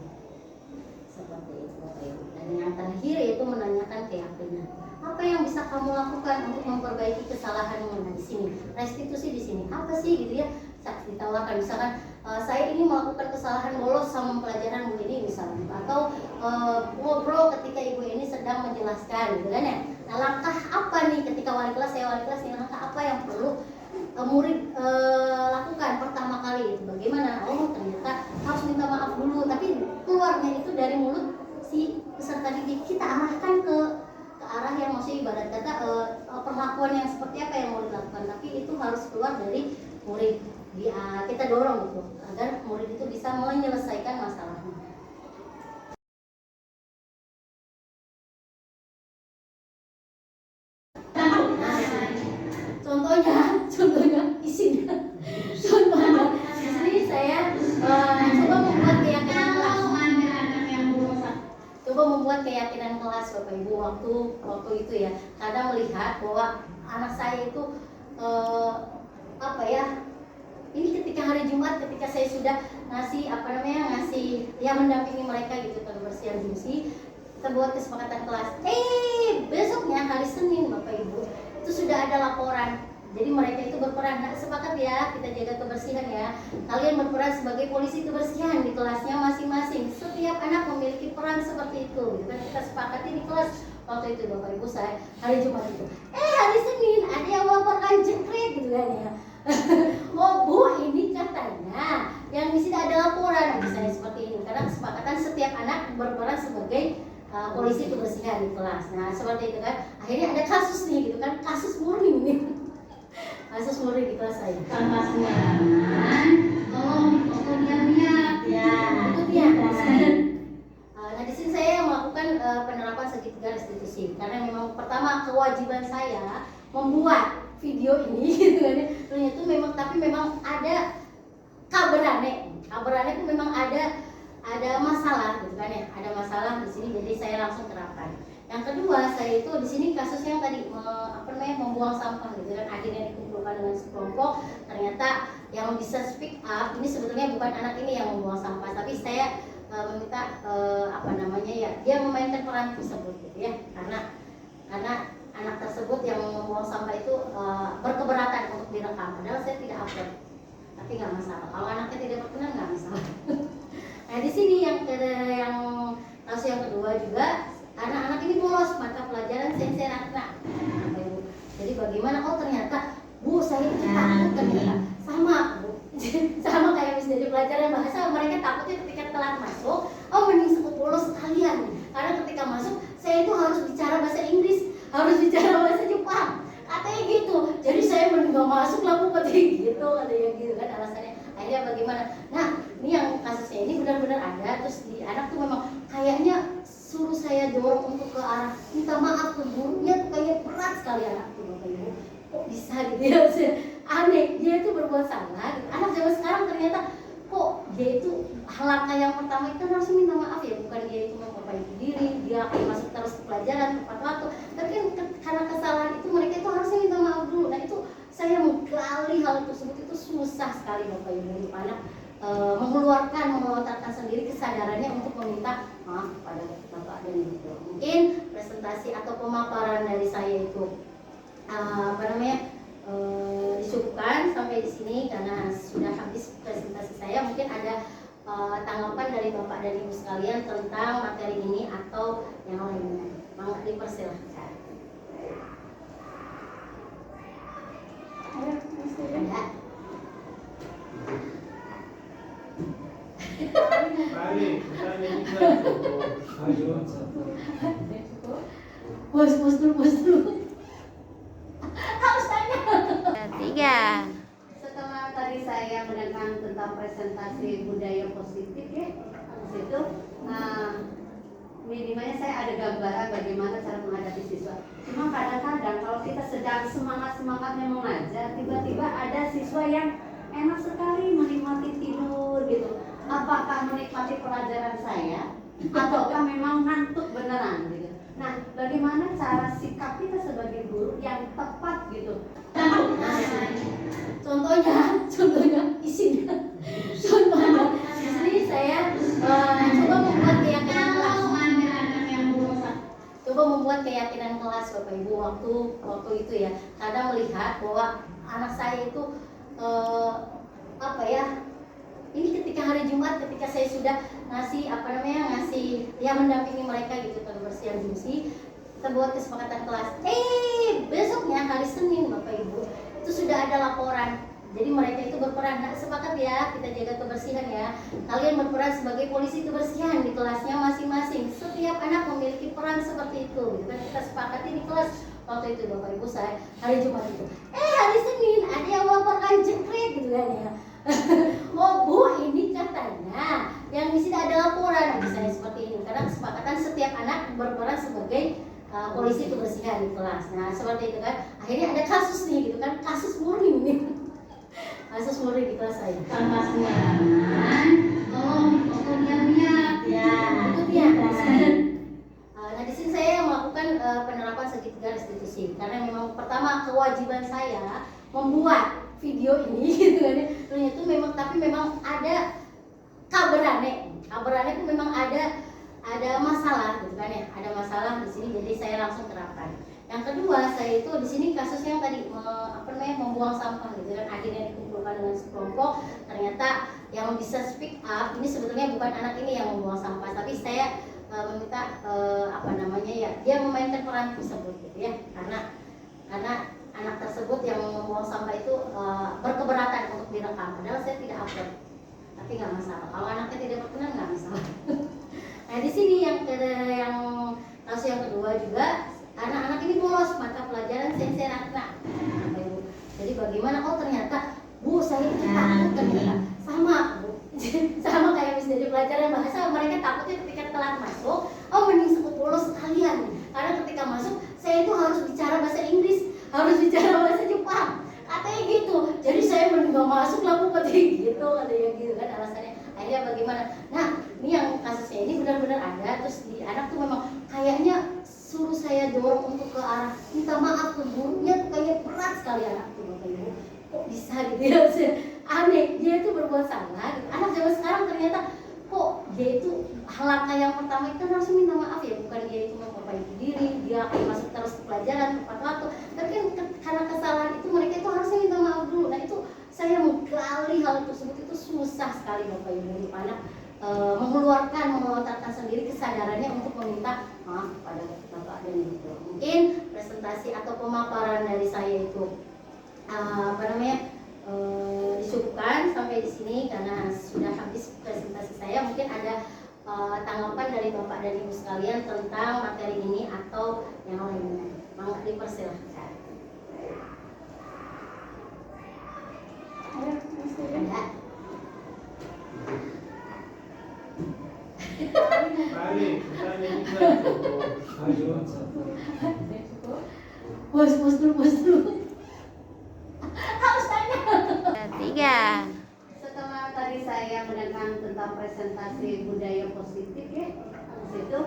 Seperti itu, Bapak Ibu. Dan yang terakhir yaitu menanyakan keyakinan. Apa yang bisa kamu lakukan untuk memperbaiki kesalahanmu? Nah, di sini restitusi di sini apa sih gitu ya? Ditawarkan misalkan saya ini melakukan kesalahan bolos sama pelajaran Bu ini misalnya, atau ngobrol ketika Ibu ini sedang menjelaskan gitu kan ya. Nah, langkah apa nih ketika wali kelas, saya wali kelas nih, langkah apa yang perlu murid lakukan pertama kali itu bagaimana? Oh, ternyata harus minta maaf dulu, tapi keluarnya itu dari mulut si peserta didik. Kita arahkan ke arah yang maksudnya ibarat kata perlakuan yang seperti apa yang murid lakukan, tapi itu harus keluar dari murid. Kita dorong gitu agar murid itu bisa menyelesaikan masalahnya. Contohnya isinya. Contohnya di sini saya coba membuat keyakinan kelas. Coba membuat keyakinan kelas Bapak Ibu waktu itu ya. Karena melihat bahwa anak saya itu ini ketika hari Jumat, ketika saya sudah ngasih mendampingi mereka gitu kebersihan gengsi, kita buat kesepakatan kelas. Besoknya hari Senin Bapak Ibu itu sudah ada laporan. Jadi mereka itu berperan, nah, sepakat ya kita jaga kebersihan ya. Kalian berperan sebagai polisi kebersihan di kelasnya masing-masing. Setiap anak memiliki peran seperti itu. Gitu kan kita sepakati di kelas waktu itu Bapak Ibu saya hari Jumat itu. Hari Senin ada yang melaporkan jengkrik gitu kan ya. Oh Bu, ini katanya yang di sini ada laporan. Misalnya seperti ini karena kesepakatan setiap anak berperan sebagai polisi kebersihan di kelas. Nah seperti itu kan. Akhirnya ada kasus nih gitu kan, kasus murni nih. Kasus murni di kelas saya. Tanpa sembarangan, tolong niat Ya, itu dia. Nah di sini saya melakukan penerapan segitiga restitusi karena memang pertama kewajiban saya membuat video ini gitu kan. Itu memang tapi memang ada kabarane itu memang ada masalah gitu kan ya, ada masalah di sini jadi saya langsung terapkan. Yang kedua saya itu di sini kasusnya yang tadi membuang sampah gitu kan, akhirnya dikumpulkan dengan sekelompok. Ternyata yang bisa speak up ini sebetulnya bukan anak ini yang membuang sampah, tapi saya meminta dia memainkan peran tersebut gitu ya, karena anak tersebut yang membuang sampah itu berkeberatan untuk direkam, padahal saya tidak upload, tapi nggak masalah kalau anaknya tidak berkenan, nggak masalah. Nah di sini yang kasus yang kedua juga anak-anak ini bolos mata pelajaran sains ratna. Jadi bagaimana? Oh ternyata Bu saya itu takut ternyata sama Bu. Sama kayak misalnya pelajaran bahasa mereka takutnya ketika telat masuk, mending bolos sekalian. Karena ketika masuk saya itu harus bicara bahasa Inggris, harus bicara bahasa Jepang. Katanya gitu. Jadi saya mending gak masuk lah Bu katanya gitu, katanya gitu kan alasannya. Akhirnya bagaimana? Nah ini yang kasusnya ini benar-benar ada. Terus di anak tuh memang kayaknya suruh saya dorong untuk ke arah minta maaf ke gurunya tuh kayak berat sekali anak tuh Bapak Ibu. Kok bisa gitu ya? Aneh, dia itu berbuat salah gitu. Anak zaman sekarang ternyata kok dia itu langkah yang pertama itu harus minta maaf ya, bukan dia itu memperbaiki diri, dia akan masuk terus ke pelajaran tepat waktu. Tapi kan karena kesalahan itu mereka itu harusnya minta maaf dulu. Nah itu saya menggali hal tersebut itu susah sekali Bapak Ibu untuk anak melontarkan sendiri kesadarannya untuk meminta maaf kepada Bapak dan Ibu. Mungkin presentasi atau pemaparan dari saya itu disebutkan sampai di sini karena sudah habis presentasi saya. Mungkin ada tanggapan dari Bapak dan Ibu sekalian tentang materi ini atau yang lainnya. Mangga dipersilahkan. Ada. Bos dulu. Harus tanya. 3. Setelah tadi saya menekan tentang presentasi budaya positif ya, habis itu minimalnya saya ada gambaran bagaimana cara menghadapi siswa. Cuma kadang-kadang kalau kita sedang semangatnya mengajar, tiba-tiba ada siswa yang enak sekali menikmati tidur gitu. Apakah menikmati pelajaran saya ataukah memang ngantuk beneran gitu. Nah, bagaimana cara sikap kita sebagai guru yang tepat gitu? Contohnya isinya. Contohnya di sini saya coba membuat keyakinan kelas. Coba membuat keyakinan kelas Bapak Ibu waktu itu ya. Karena melihat bahwa anak saya itu ini ketika hari Jumat ketika saya sudah ngasih mendampingi mereka gitu kebersihan gengsi, kita buat kesepakatan kelas. Besoknya hari Senin Bapak Ibu itu sudah ada laporan. Jadi mereka itu berperan, nah, sepakat ya kita jaga kebersihan ya. Kalian berperan sebagai polisi kebersihan di kelasnya masing-masing. Setiap anak memiliki peran seperti itu. Gitu kan kita sepakati di kelas waktu itu Bapak Ibu saya hari Jumat itu. Hari Senin ada yang melaporkan jengkrik gitu kan ya. Oh Bu, ini katanya yang di sini ada laporan. Misalnya seperti ini karena kesepakatan setiap anak berperan sebagai polisi kebersihan di kelas. Nah seperti itu kan. Akhirnya ada kasus nih gitu kan, kasus murni nih. Kasus murni di kelas saya. Tanpa sembarangan, tolong niat. Ya, itu dia. Nah di sini saya melakukan penerapan segitiga restitusi karena memang pertama kewajiban saya membuat video ini gitu kan ya. Itu memang, tapi memang ada kabarane itu memang ada masalah gitu kan ya, ada masalah di sini, jadi saya langsung terapkan. Yang kedua, saya itu di sini kasusnya yang tadi membuang sampah gitu kan, akhirnya dikumpulkan dengan sekelompok. Ternyata yang bisa speak up ini sebetulnya bukan anak ini yang membuang sampah, tapi saya meminta dia memainkan peran tersebut gitu ya, karena anak tersebut yang membuang sampah itu berkeberatan untuk direkam, padahal saya tidak upload, tapi nggak masalah kalau anaknya tidak berkenan, nggak masalah. Nah di sini yang kasus yang kedua juga, anak-anak ini bolos mata pelajaran sains ratna. Jadi bagaimana? Oh ternyata Bu, saya itu takut ternyata sama Bu. Sama kayak misalnya di pelajaran bahasa, mereka takutnya ketika telat masuk, oh mending aku bolos sekalian, karena ketika masuk saya itu harus bicara bahasa Inggris, harus bicara bahasa Jepang, katanya gitu. Jadi saya mending gak masuk lah Bu, katanya gitu, katanya gitu kan alasannya. Akhirnya bagaimana? Nah ini yang kasusnya ini benar-benar ada. Terus di anak tuh memang kayaknya suruh saya dorong untuk ke arah minta maaf ke gurunya tuh kayak berat sekali anak tuh, Bapak Ibu. Kok bisa gitu ya? Aneh, dia itu berbuat salah gitu. Anak zaman sekarang ternyata kok dia itu langkah yang pertama itu harus minta maaf ya, bukan dia itu memperbaiki diri, dia akan masuk terus ke pelajaran tepat waktu. Tapi kan karena kesalahan itu mereka itu harusnya minta maaf dulu. Nah itu saya menggali hal tersebut itu susah sekali Bapak Ibu, untuk anak melontarkan sendiri kesadarannya untuk meminta maaf kepada Bapak dan Ibu. Mungkin presentasi atau pemaparan dari saya itu disebutkan sampai di sini karena sudah habis presentasi saya. Mungkin ada tanggapan dari Bapak dan Ibu sekalian tentang materi ini atau yang lainnya. Mangga dipersilahkan. Ada? Bos dulu. Harus tanya. 3. Setelah tadi saya menekan tentang presentasi budaya positif ya, situ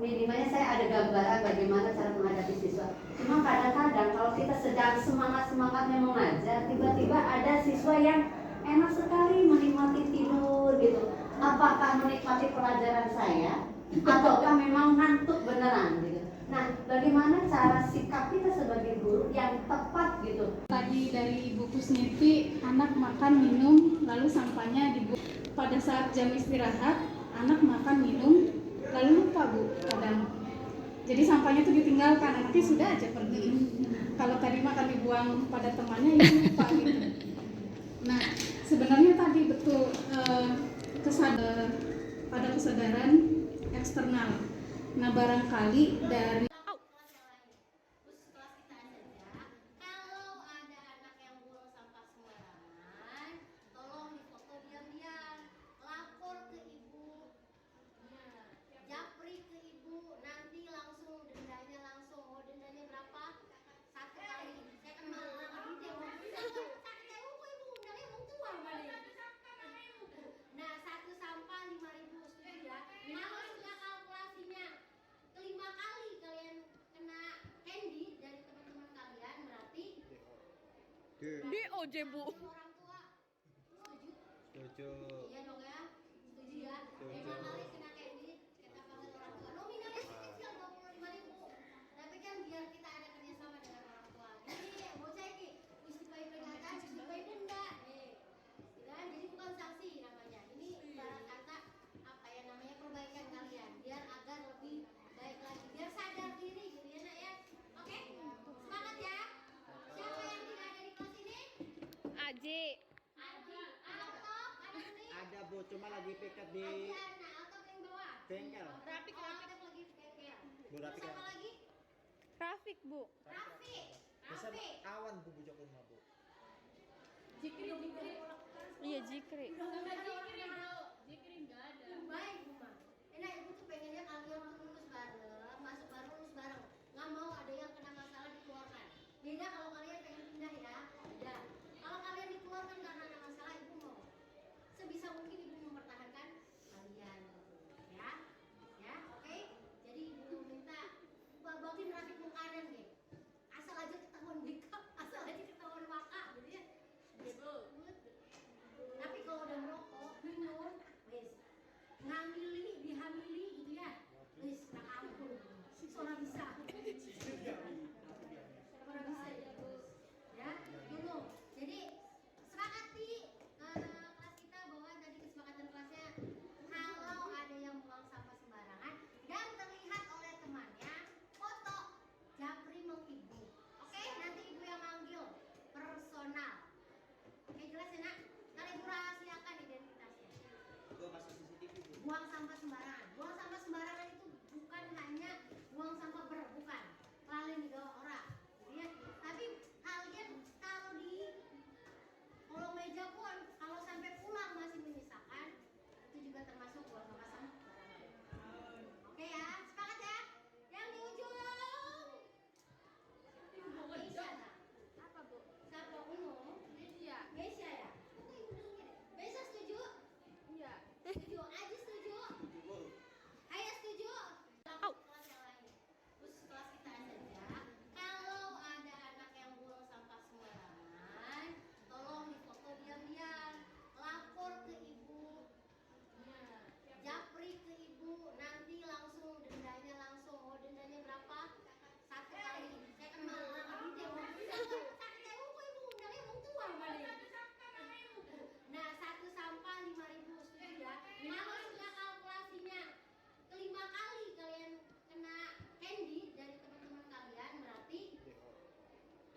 minimalnya saya ada gambaran bagaimana cara menghadapi siswa. Cuma kadang-kadang kalau kita sedang semangatnya mengajar, tiba-tiba ada siswa yang enak sekali menikmati tidur gitu. Apakah menikmati pelajaran saya ataukah memang ngantuk beneran gitu. Nah, bagaimana cara sikap kita sebagai guru yang tepat gitu? Tadi dari Ibu Kusniti, anak makan minum lalu sampahnya dibuang. Pada saat jam istirahat, anak makan minum lalu lupa Bu kadang. Jadi sampahnya itu ditinggalkan, anaknya sudah aja pergi. Kalau tadi makan dibuang pada temannya, ya lupa gitu. Nah, sebenarnya tadi betul pada kesadaran eksternal. Nah, barangkali dari DOJ Bu. Orang tua setuju? Setuju. Iya dong ya, setuju ya. 5 kali kena candy, kita panggil orang tua. Nominalnya kecil 25.000. Tapi kan biar kita ada kerjasama dengan orang tua. Ini bocah ini mesti bayar peringatan, mesti bayar denda. Dan jadi bukan sanksi namanya. Ini ibarat kata perbaikan kalian, biar agar lebih baik lagi, biar sadar diri gitu ya Nak ya. Oke? Semangat ya. Siapa yang tidak ada di kelas ini? Aji. Ada Bu, cuma lagi piket di bengkel. Rapik. Bu Rapi kan. Siapa lagi? Rafik Bu. Bisa kawan Bu Bujok rumah Bu. Iya Jikri. Jikri enggak ada. Baik, Buma. Enak ibu tuh pengennya kalian tuh lulus bareng, masuk bareng, lulus bareng. Nggak mau ada yang kena masalah dikeluarkan. Beda kalau kalian pengen pindah ya. Beda. Kalau kalian dikeluarkan karena ada masalah, ibu mau. Sebisa mungkin ibu mempertahankan kalian gitu. Ya. Ya, oke? Jadi ibu minta babakin Rafik Mukanan nih. Asal aja ketahuan backup, asal aja ketahuan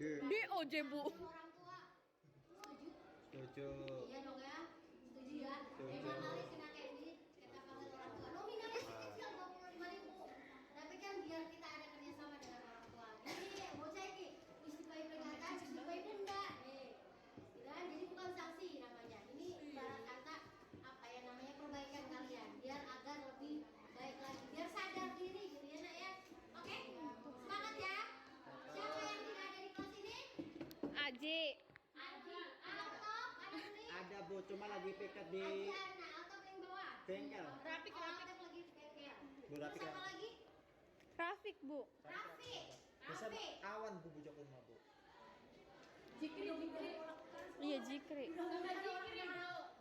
Di OJ Bu. Orang tua setuju? Setuju. Iya dong ya, setuju ya. Setuju. 5 kali kena candy, kita panggil orang tua. Nominalnya kecil 25.000. Tapi kan biar kita ada kerjasama dengan orang tua. Jadi bocah ini mesti bayar peringatan, mesti bayar denda. Dan jadi bukan sanksi namanya. Ini ibarat kata apa ya namanya perbaikan kalian, biar agar lebih baik lagi, biar sadar diri gitu ya nak ya. Oke, semangat ya. Siapa yang tidak ada di kelas ini? AJ. Adi, ada top, ada Uni. Ada Bu, cuma lagi piket Adi, di Ana, atau yang bawah? bengkel. Rapik, Oh, rapik. Atap lagi di bengkel. Bu, rapik, Terus apa rapik. lagi? Rafik Bu. Rafi. Pesan Rafi. awan Bu bujok rumah Bu. Jikri. Iya Jikri.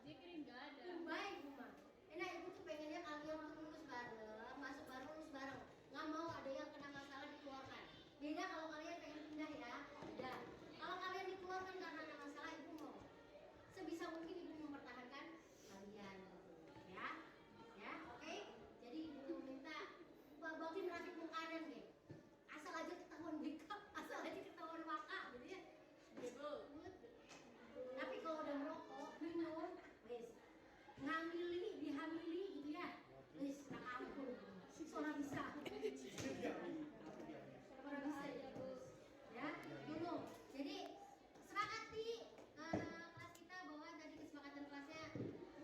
Jikri nggak ada. Baik, Buma. Nah, ibu tuh pengennya kalian tuh lulus bareng, masuk bareng, lulus bareng. Nggak mau ada yang kena masalah dikeluarkan. Beda kalau kalian pengen pindah ya. Beda. Kalau kalian dikeluarkan karena ada masalah, ibu mau. Sebisa mungkin ibu mempertahankan kalian. Ya. Ya, oke? Jadi ibu minta bagiin Rafiq Mukadan deh. Asal aja ketahuan BK, asal aja ketahuan maka, gitu ya. Tapi kalau udah merokok, minum, wes ngamili, dihamili gitu ya, wes nak ampun, soalnya bisa, soalnya bisa ya, dulu. Jadi sepakati kelas kita bahwa tadi kesepakatan kelasnya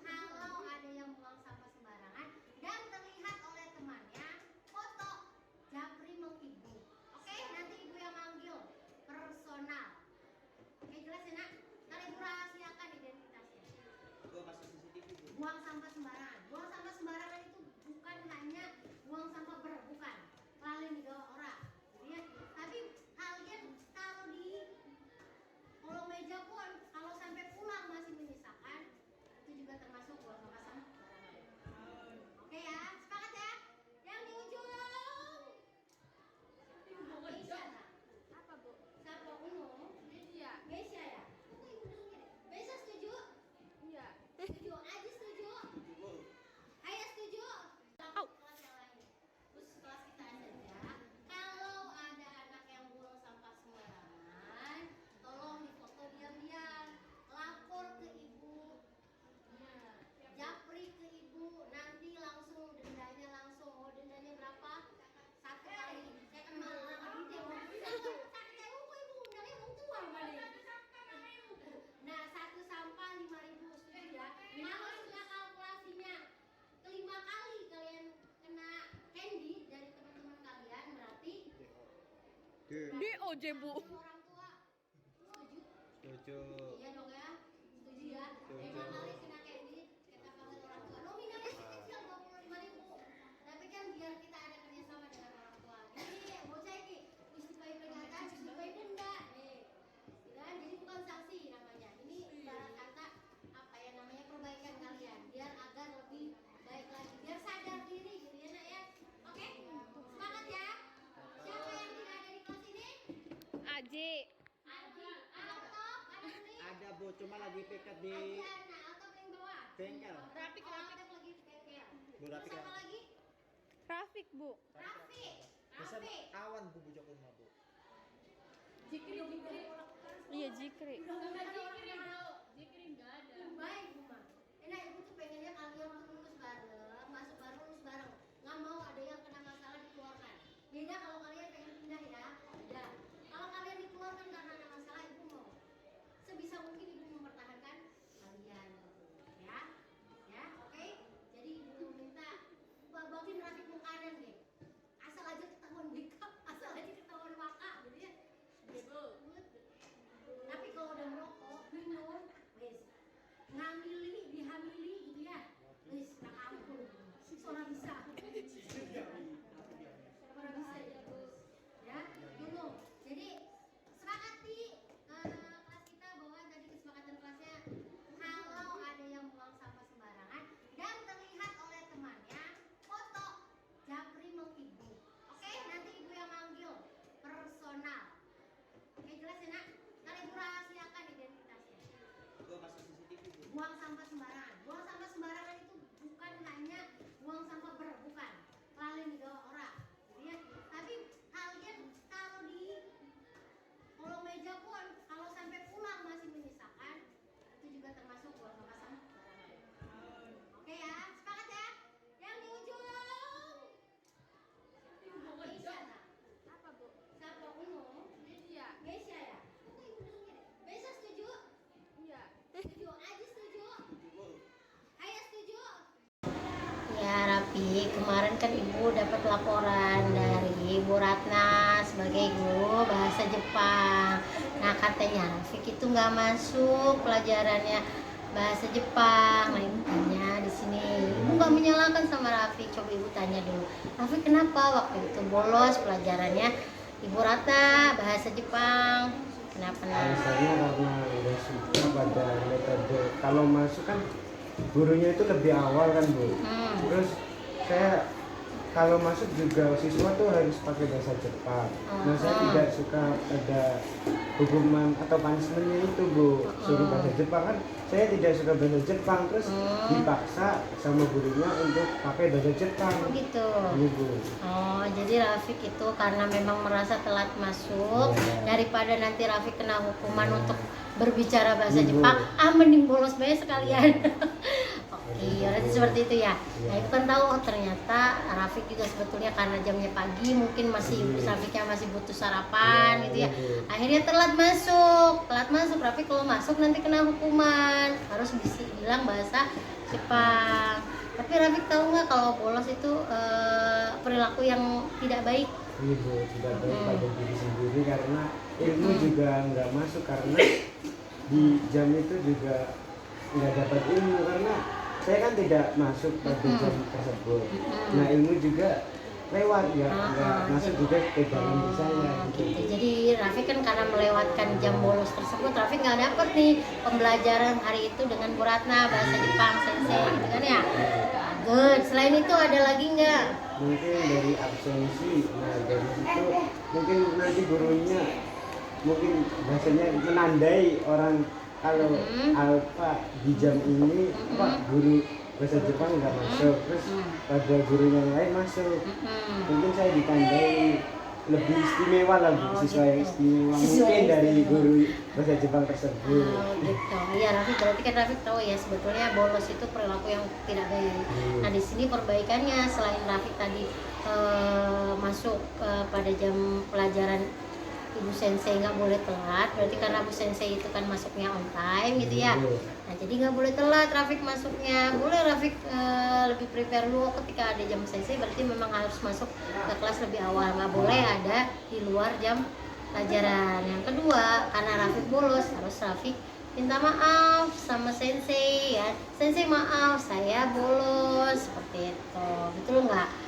kalau ada yang buang sampah sembarangan dan terlihat oleh temannya, foto Japri mengibu. Oke, nanti ibu yang manggil personal. Oke, jelas ya nak? Ntar ibu rahasiakan identitasnya. Gua masuk CCTV Bu. Buang sampah sembarangan. Buang sampah sembarangan itu bukan hanya buang sampah bukan. Lalin di bawah orang. Gitu ya. Tapi kalian taruh di kolong meja pun kalau sampai pulang masih menyisakan, itu juga termasuk buang sampah sembarangan. Oke ya, sepakat ya? Yang di ujung. Meja. Apa Bu? Siapa umum? Media. Mesia ya? Kok ibu dengar? Mesia setuju? Iya. Setuju. Aji setuju? Bu. Ayah setuju? Au. Kelas yang lain. Terus kelas kita saja. Kalau ada anak yang buang sampah sembarangan, tolong difoto diam-diam, lapor ke ibu. Japri ke ibu, nanti langsung dendanya langsung. Mau dendanya berapa? 1 kali. Saya kan malah dia mau sakit ibu undangnya mau tua balik. Nah, 1 sampah 5.000 setuju ya. Kalau sudah kalkulasinya kelima kali kalian kena candy dari teman-teman kalian berarti Di OJ Bu. orang tua setuju? Setuju. Iya dong ya, setuju ya. Setuju. 5 kali kena candy kita panggil orang tua. Nominalnya kecil 25.000. Tapi kan biar kita ada kerjasama dengan orang tua. Jadi bocah ini mesti bayar peringatan, mesti bayar denda. Dan jadi bukan sanksi namanya. Ini ibarat kata apa ya namanya perbaikan kalian, biar agar lebih baik lagi, biar sadar diri gitu ya nak ya. Oke, semangat ya. Siapa yang tidak ada di kelas ini? AJ. Adi, ada top, ada Uni. Ada Bu, cuma lagi piket di Adi, Ana, atau yang bawah? bengkel. Rapik, Oh, rapik. atap lagi di bengkel. Bu, rapik, Terus apa rapik. lagi? Rafik Bu. Rafi. Pesan Rafi. awan Bu bujok rumah Bu. Jikri. Iya Jikri. Jikri nggak ada. Baik, Buma. Nah, ibu tuh pengennya kalian tuh lulus bareng, masuk bareng, lulus bareng. Nggak mau ada yang kena masalah dikeluarkan. Beda kalau kalian pengen pindah ya. Beda. Kalau kalian dikeluarkan karena ada masalah, ibu mau. Sebisa mungkin ibu mempertahankan kalian. Ya, ya, oke. Jadi ibu minta bagiin Rafiq Mukadan deh. Asal aja ketahuan BK, asal aja ketahuan maka, gitu ya. Tapi kalau udah merokok, minum, wes ngamili, dihamili gitu ya, wes nak ampun, soalnya bisa. Ibu dapat laporan dari Ibu Ratna sebagai guru bahasa Jepang. Nah, katanya Rafiq itu nggak masuk pelajarannya bahasa Jepang. Nah, Ibu tanya di sini. Ibu nggak menyalahkan sama Rafiq. Coba Ibu tanya dulu. Rafiq kenapa waktu itu bolos pelajarannya Ibu Ratna bahasa Jepang? Kenapa? Alasannya karena nggak suka pada metode kalau masuk kan gurunya itu lebih awal kan Bu. Terus saya kalau masuk juga siswa tuh harus pakai bahasa Jepang. Nah saya tidak suka ada hukuman atau punishmentnya itu Bu, suruh bahasa Jepang kan saya tidak suka bahasa Jepang, terus dipaksa sama gurunya untuk pakai bahasa Jepang. Gitu. Iya Bu. Oh, jadi Rafiq itu karena memang merasa telat masuk, daripada nanti Rafiq kena hukuman untuk berbicara bahasa Jepang, mending bolos banyak sekalian. Oke, berarti seperti itu ya. Nah, itu kan tahu ternyata Rafiq juga sebetulnya karena jamnya pagi, mungkin masih Rafiqnya masih butuh sarapan gitu ya. Akhirnya telat masuk. Rafiq kalau masuk nanti kena hukuman, harus bisa bilang bahasa Jepang. Tapi Rafiq tahu nggak kalau bolos itu perilaku yang tidak baik? Iya Bu, tidak baik pada diri sendiri karena ilmu juga nggak masuk karena di jam itu juga nggak dapat ilmu karena saya kan tidak masuk pada jam tersebut. Nah ilmu juga lewat ya, nggak masuk juga ke dalam diri saya. Gitu. Jadi Rafiq kan karena melewatkan jam bolos tersebut, Rafiq nggak dapet nih pembelajaran hari itu dengan Bu Ratna bahasa Jepang sensei gitu kan ya. Good. Selain itu ada lagi nggak? Mungkin dari absensi, nah dari situ mungkin nanti gurunya mungkin bahasanya menandai orang kalau alfa di jam ini Pak guru bahasa Jepang nggak masuk, terus pada guru yang lain masuk. Mungkin saya ditandai lebih istimewa lah Bu, siswa yang istimewa mungkin dari guru bahasa Jepang tersebut. Oh gitu. Iya Rafiq, berarti kan Rafiq tahu ya sebetulnya bolos itu perilaku yang tidak baik. Nah di sini perbaikannya selain Rafiq tadi masuk pada jam pelajaran Ibu Sensei nggak boleh telat, berarti karena Bu Sensei itu kan masuknya on time gitu ya. Nah jadi nggak boleh telat Rafiq masuknya. Boleh Rafiq lebih prepare dulu ketika ada jam Sensei, berarti memang harus masuk ke kelas lebih awal, nggak boleh ada di luar jam pelajaran. Yang kedua, karena Rafiq bolos, harus Rafiq minta maaf sama Sensei ya. Sensei maaf saya bolos, seperti itu. Betul nggak?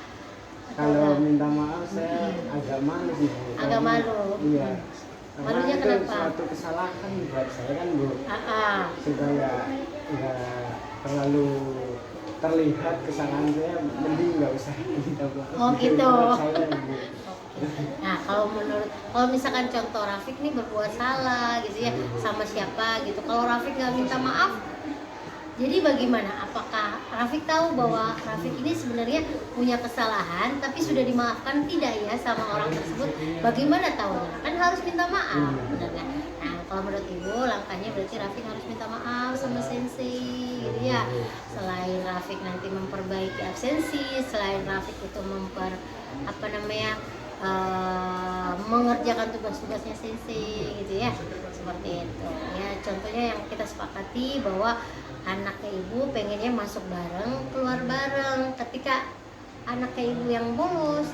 Kalau minta maaf saya agak malu sih Bu. Agak malu. Iya. Malunya itu kenapa? suatu kesalahan buat saya kan Bu. Supaya Nggak terlalu terlihat kesalahan saya, mending nggak usah minta maaf. Oh gitu. Menurut saya, Bu. Nah kalau misalkan contoh Rafiq nih berbuat salah gitu ya sama siapa gitu, kalau Rafiq nggak minta maaf, jadi bagaimana? Apakah Rafiq tahu bahwa Rafiq ini sebenarnya punya kesalahan tapi sudah dimaafkan tidak ya sama orang tersebut? Bagaimana tahunya? Kan harus minta maaf, benar kan? Nah kalau menurut Ibu langkahnya berarti Rafiq harus minta maaf sama Sensei gitu ya. Selain Rafiq nanti memperbaiki absensi, selain Rafiq itu mengerjakan tugas-tugasnya Sensei gitu ya, seperti itu ya. Contohnya yang kita sepakati bahwa anaknya Ibu pengennya masuk bareng, keluar bareng. Ketika anaknya Ibu yang bolos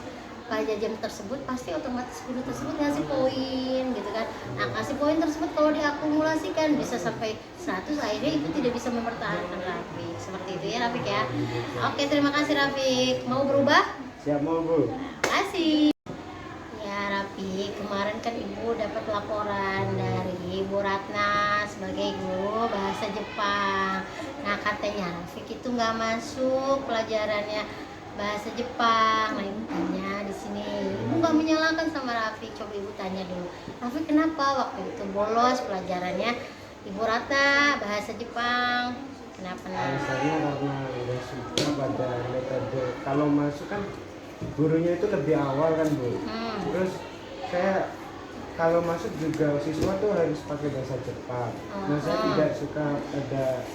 pada jam tersebut, pasti otomatis guru tersebut ngasih poin gitu kan. Nah kasih poin tersebut kalau diakumulasikan bisa sampai 100, akhirnya Ibu tidak bisa mempertahankan Rafiq. Seperti itu ya Rafiq ya. Oke, terima kasih Rafiq. Mau berubah? Siap mau Bu. Kasih. Ya Rafiq, kemarin kan Ibu dapat laporan dari Ibu Ratna sebagai guru bahasa Jepang. Nah katanya Rafiq itu nggak masuk pelajarannya bahasa Jepang. Nah Ibu tanya di sini. Ibu nggak menyalahkan sama Rafiq. Coba Ibu tanya dulu. Rafiq kenapa waktu itu bolos pelajarannya Ibu Ratna bahasa Jepang? Kenapa? Alasannya karena nggak suka pada metode kalau masuk kan gurunya itu lebih awal kan Bu. Terus saya kalau masuk juga siswa tuh harus pakai bahasa Jepang. Nah saya tidak suka ada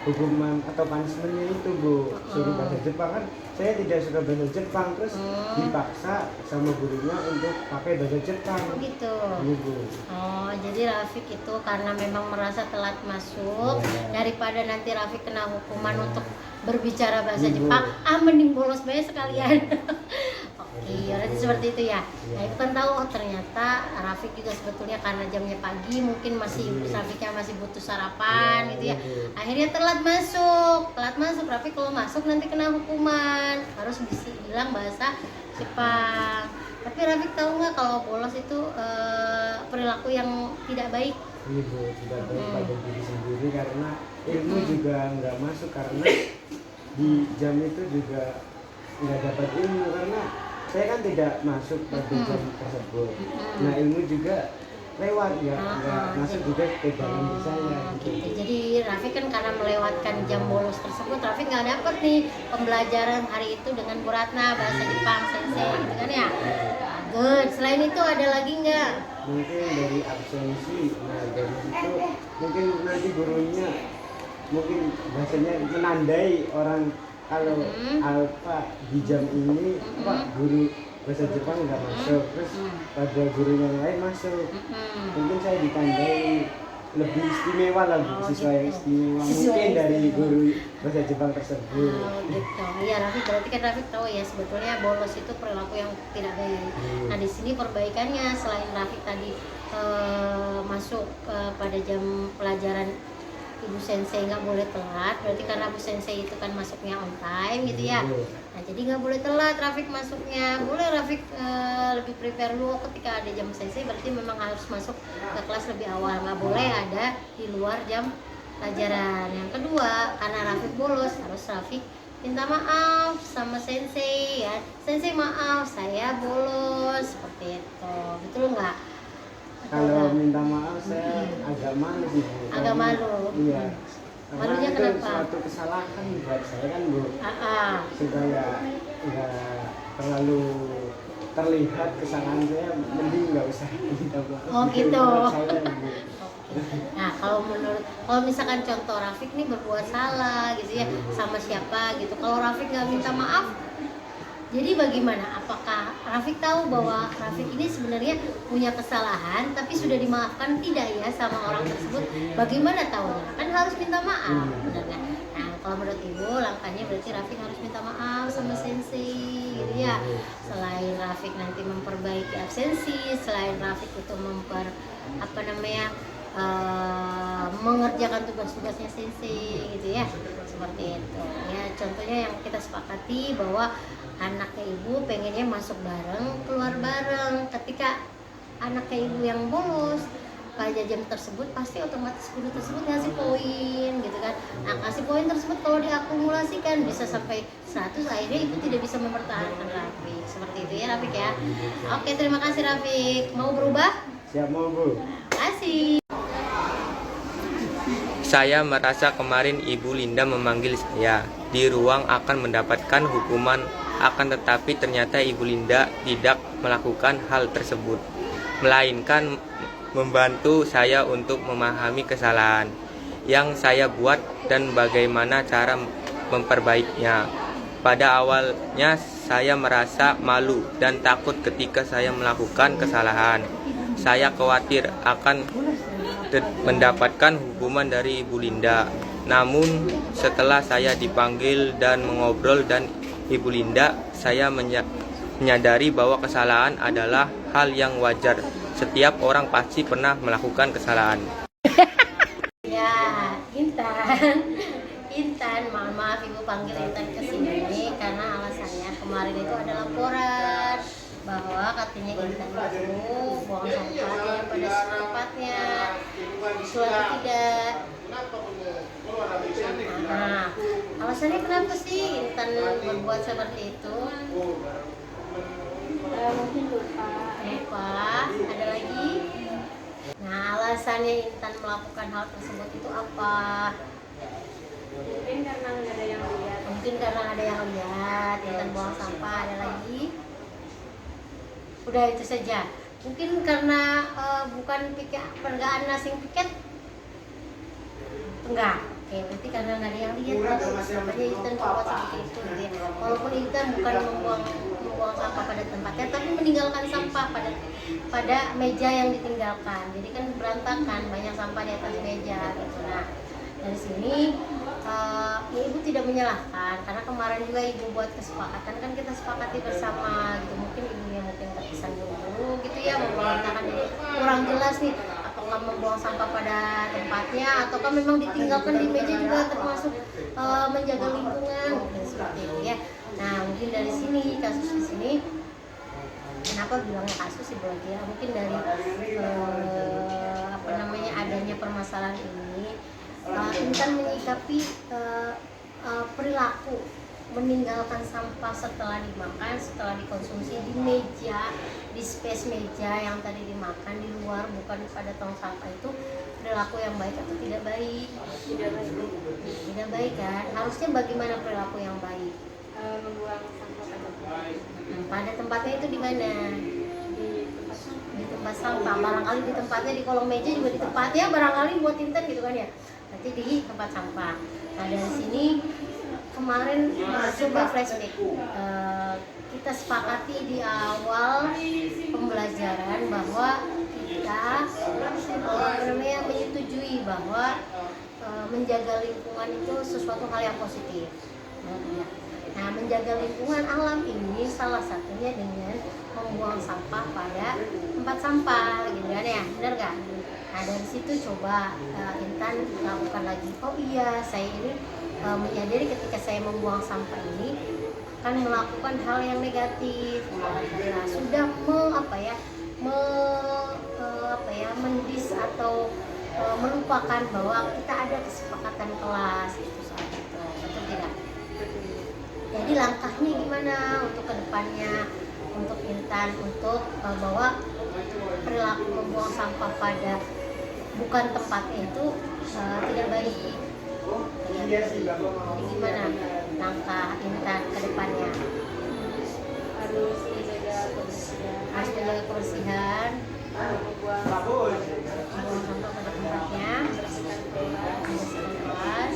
hukuman atau punishmentnya itu Bu, suruh bahasa Jepang kan saya tidak suka bahasa Jepang, terus dipaksa sama gurunya untuk pakai bahasa Jepang. Gitu. Iya, Bu. Oh, jadi Rafiq itu karena memang merasa telat masuk, daripada nanti Rafiq kena hukuman untuk berbicara bahasa Iya, Bu. Jepang, mending bolos banyak sekalian. Oke, berarti seperti itu ya. Nah, Ibu kan tahu, oh ternyata Rafiq juga sebetulnya karena jamnya pagi, mungkin masih Rafiqnya masih butuh sarapan gitu ya. Akhirnya telat masuk. Rafiq kalau masuk nanti kena hukuman, harus bilang bahasa Jepang. Tapi Rafiq tahu nggak kalau bolos itu perilaku yang tidak baik? Iya, Bu, tidak baik pada diri sendiri karena ilmu juga nggak masuk, karena di jam itu juga nggak dapat ilmu karena saya kan tidak masuk pada jam tersebut. Nah, ilmu juga lewat, nggak masuk juga ke dalam diri saya. Gitu. Jadi Rafiq kan karena melewatkan jam bolos tersebut, Rafiq nggak dapet nih pembelajaran hari itu dengan Bu Ratna bahasa Jepang sensei, gitu kan ya? Good. Selain itu ada lagi nggak? Mungkin dari absensi, nah dari situ mungkin nanti gurunya mungkin bahasanya menandai orang kalau alfa di jam ini Pak guru bahasa Jepang nggak masuk, terus pada guru yang lain masuk, mungkin saya ditandai lebih istimewa lah, Bu, siswa yang istimewa mungkin dari guru bahasa Jepang tersebut. Oh, gitu. Iya, Rafiq berarti kan Rafiq tahu ya sebetulnya bolos itu perilaku yang tidak baik. Nah, di sini perbaikannya selain Rafiq tadi masuk pada jam pelajaran Ibu Sensei nggak boleh telat, berarti karena Bu Sensei itu kan masuknya on time gitu ya. Nah, jadi nggak boleh telat Rafiq masuknya. Boleh Rafiq lebih prepare dulu ketika ada jam Sensei, berarti memang harus masuk ke kelas lebih awal, nggak boleh ada di luar jam pelajaran. Yang kedua, karena Rafiq bolos, harus Rafiq minta maaf sama Sensei ya. Sensei maaf, saya bolos, seperti itu. Betul nggak? Kalau minta maaf saya agak malu sih, Bu. Agak malu. Iya. Malunya Karena itu kenapa? suatu kesalahan buat saya kan, Bu. Supaya nggak terlalu terlihat kesalahan saya, mending nggak usah minta maaf. Oh, gitu. Menurut saya, Bu. Nah, kalau misalkan contoh Rafiq nih berbuat salah gitu ya sama siapa gitu, kalau Rafiq nggak minta maaf, jadi bagaimana? Apakah Rafiq tahu bahwa Rafiq ini sebenarnya punya kesalahan tapi sudah dimaafkan tidak ya sama orang tersebut? Bagaimana tahunya? Kan harus minta maaf, benar nggak? Nah, kalau menurut Ibu langkahnya berarti Rafiq harus minta maaf sama Sensei gitu ya. Selain Rafiq nanti memperbaiki absensi, selain Rafiq itu mengerjakan tugas-tugasnya Sensei gitu ya, seperti itu ya. Contohnya yang kita sepakati bahwa anaknya Ibu pengennya masuk bareng, keluar bareng. Ketika anaknya Ibu yang bolos pada jam tersebut, pasti otomatis guru tersebut ngasih poin gitu kan. Nah, ngasih poin tersebut kalau diakumulasikan bisa sampai 100, akhirnya Ibu tidak bisa mempertahankan Rafiq. Seperti itu ya Rafiq ya. Oke, terima kasih Rafiq. Mau berubah? Siap, mau, Bu. Terima kasih. Saya merasa kemarin Ibu Linda memanggil saya di ruang akan mendapatkan hukuman, akan tetapi ternyata Ibu Linda tidak melakukan hal tersebut, melainkan membantu saya untuk memahami kesalahan yang saya buat dan bagaimana cara memperbaikinya. Pada awalnya saya merasa malu dan takut ketika saya melakukan kesalahan. Saya khawatir akan mendapatkan hukuman dari Ibu Linda. Namun setelah saya dipanggil dan mengobrol dan Ibu Linda, saya menyadari bahwa kesalahan adalah hal yang wajar. Setiap orang pasti pernah melakukan kesalahan. Ya, Intan, mohon maaf Ibu panggil Intan ke sini karena alasannya kemarin itu ada laporan bahwa katanya Intan itu buang sampahnya pada tempatnya, suatu tidak. Nah, alasannya kenapa sih Intan berbuat seperti itu? Mungkin lupa. Ada lagi? Nah, alasannya Intan melakukan hal tersebut itu apa? Mungkin karena nggak ada yang lihat. Mungkin karena ada yang lihat Intan buang sampah. Ada lagi? Udah itu saja. Mungkin karena bukan piket pergaan asing piket? Enggak. Oke, berarti karena nggak ada yang lihat tadi, makanya Intan coba seperti itu gitu ya. Walaupun Intan bukan membuang sampah pada tempatnya, tapi meninggalkan sampah pada meja yang ditinggalkan. Jadi kan berantakan, banyak sampah di atas meja gitu. Nah, dari sini ya ibu tidak menyalahkan, karena kemarin juga ibu buat kesepakatan, kan kita sepakati bersama gitu. Mungkin ibunya terkesan dulu gitu ya, memberontakan, jadi kurang jelas nih apakah membuang sampah pada tempatnya ataukah memang ditinggalkan di meja juga termasuk menjaga lingkungan, mungkin seperti itu ya. Nah, mungkin dari sini, kasus di sini, kenapa bilangnya kasus sih buat dia, mungkin dari adanya permasalahan ini, Intan menyikapi perilaku meninggalkan sampah setelah dimakan, setelah dikonsumsi di meja, di space meja yang tadi dimakan di luar, bukan pada tong sampah, itu perilaku yang baik atau tidak baik? Tidak baik kan? Harusnya bagaimana perilaku yang baik? Membuang sampah Pada tempatnya itu di mana? Di tempat sampah. Barangkali di tempatnya di kolong meja juga di tempatnya, barangkali buat Intan gitu kan ya. Berarti di tempat sampah. Nah, dari sini kemarin coba flashback. Kita sepakati di awal pembelajaran bahwa kita menyetujui bahwa menjaga lingkungan itu sesuatu hal yang positif. Nah, menjaga lingkungan alam ini salah satunya dengan membuang sampah pada tempat sampah, gitu kan ya, benar nggak? Nah, dari situ coba Intan lakukan lagi. Oh iya, saya ini menyadari ketika saya membuang sampah ini kan melakukan hal yang negatif. Nah, sudah mendis atau melupakan bahwa kita ada kesepakatan kelas itu saat itu, betul tidak? Jadi langkahnya gimana untuk kedepannya, untuk Intan, untuk bahwa perilaku membuang sampah pada bukan tempatnya itu tidak baik. Jadi gimana langkah Intan kedepannya? harus menjaga kebersihan, Harus menjaga kebersihan, membuang membuang sampah pada tempatnya, membersihkan kelas membersihkan kelas,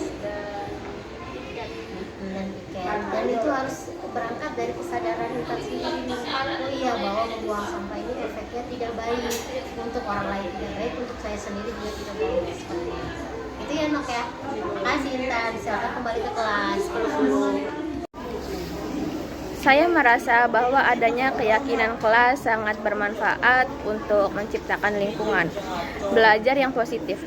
dan piket. Dan itu harus berangkat dari kesadaran Intan sendiri nih. Oh iya, bahwa membuang sampah ini efeknya tidak baik untuk orang lain, tidak baik untuk saya sendiri juga tidak baik, seperti itu. Itu ya Nok ya. Makasih Intan, silakan kembali ke kelas. Saya merasa bahwa adanya keyakinan kelas sangat bermanfaat untuk menciptakan lingkungan belajar yang positif.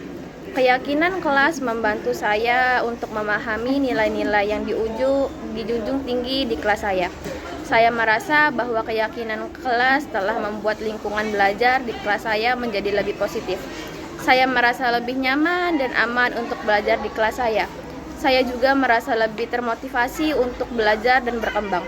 Keyakinan kelas membantu saya untuk memahami nilai-nilai yang dijunjung tinggi di kelas saya. Saya merasa bahwa keyakinan kelas telah membuat lingkungan belajar di kelas saya menjadi lebih positif. Saya merasa lebih nyaman dan aman untuk belajar di kelas saya. Saya juga merasa lebih termotivasi untuk belajar dan berkembang.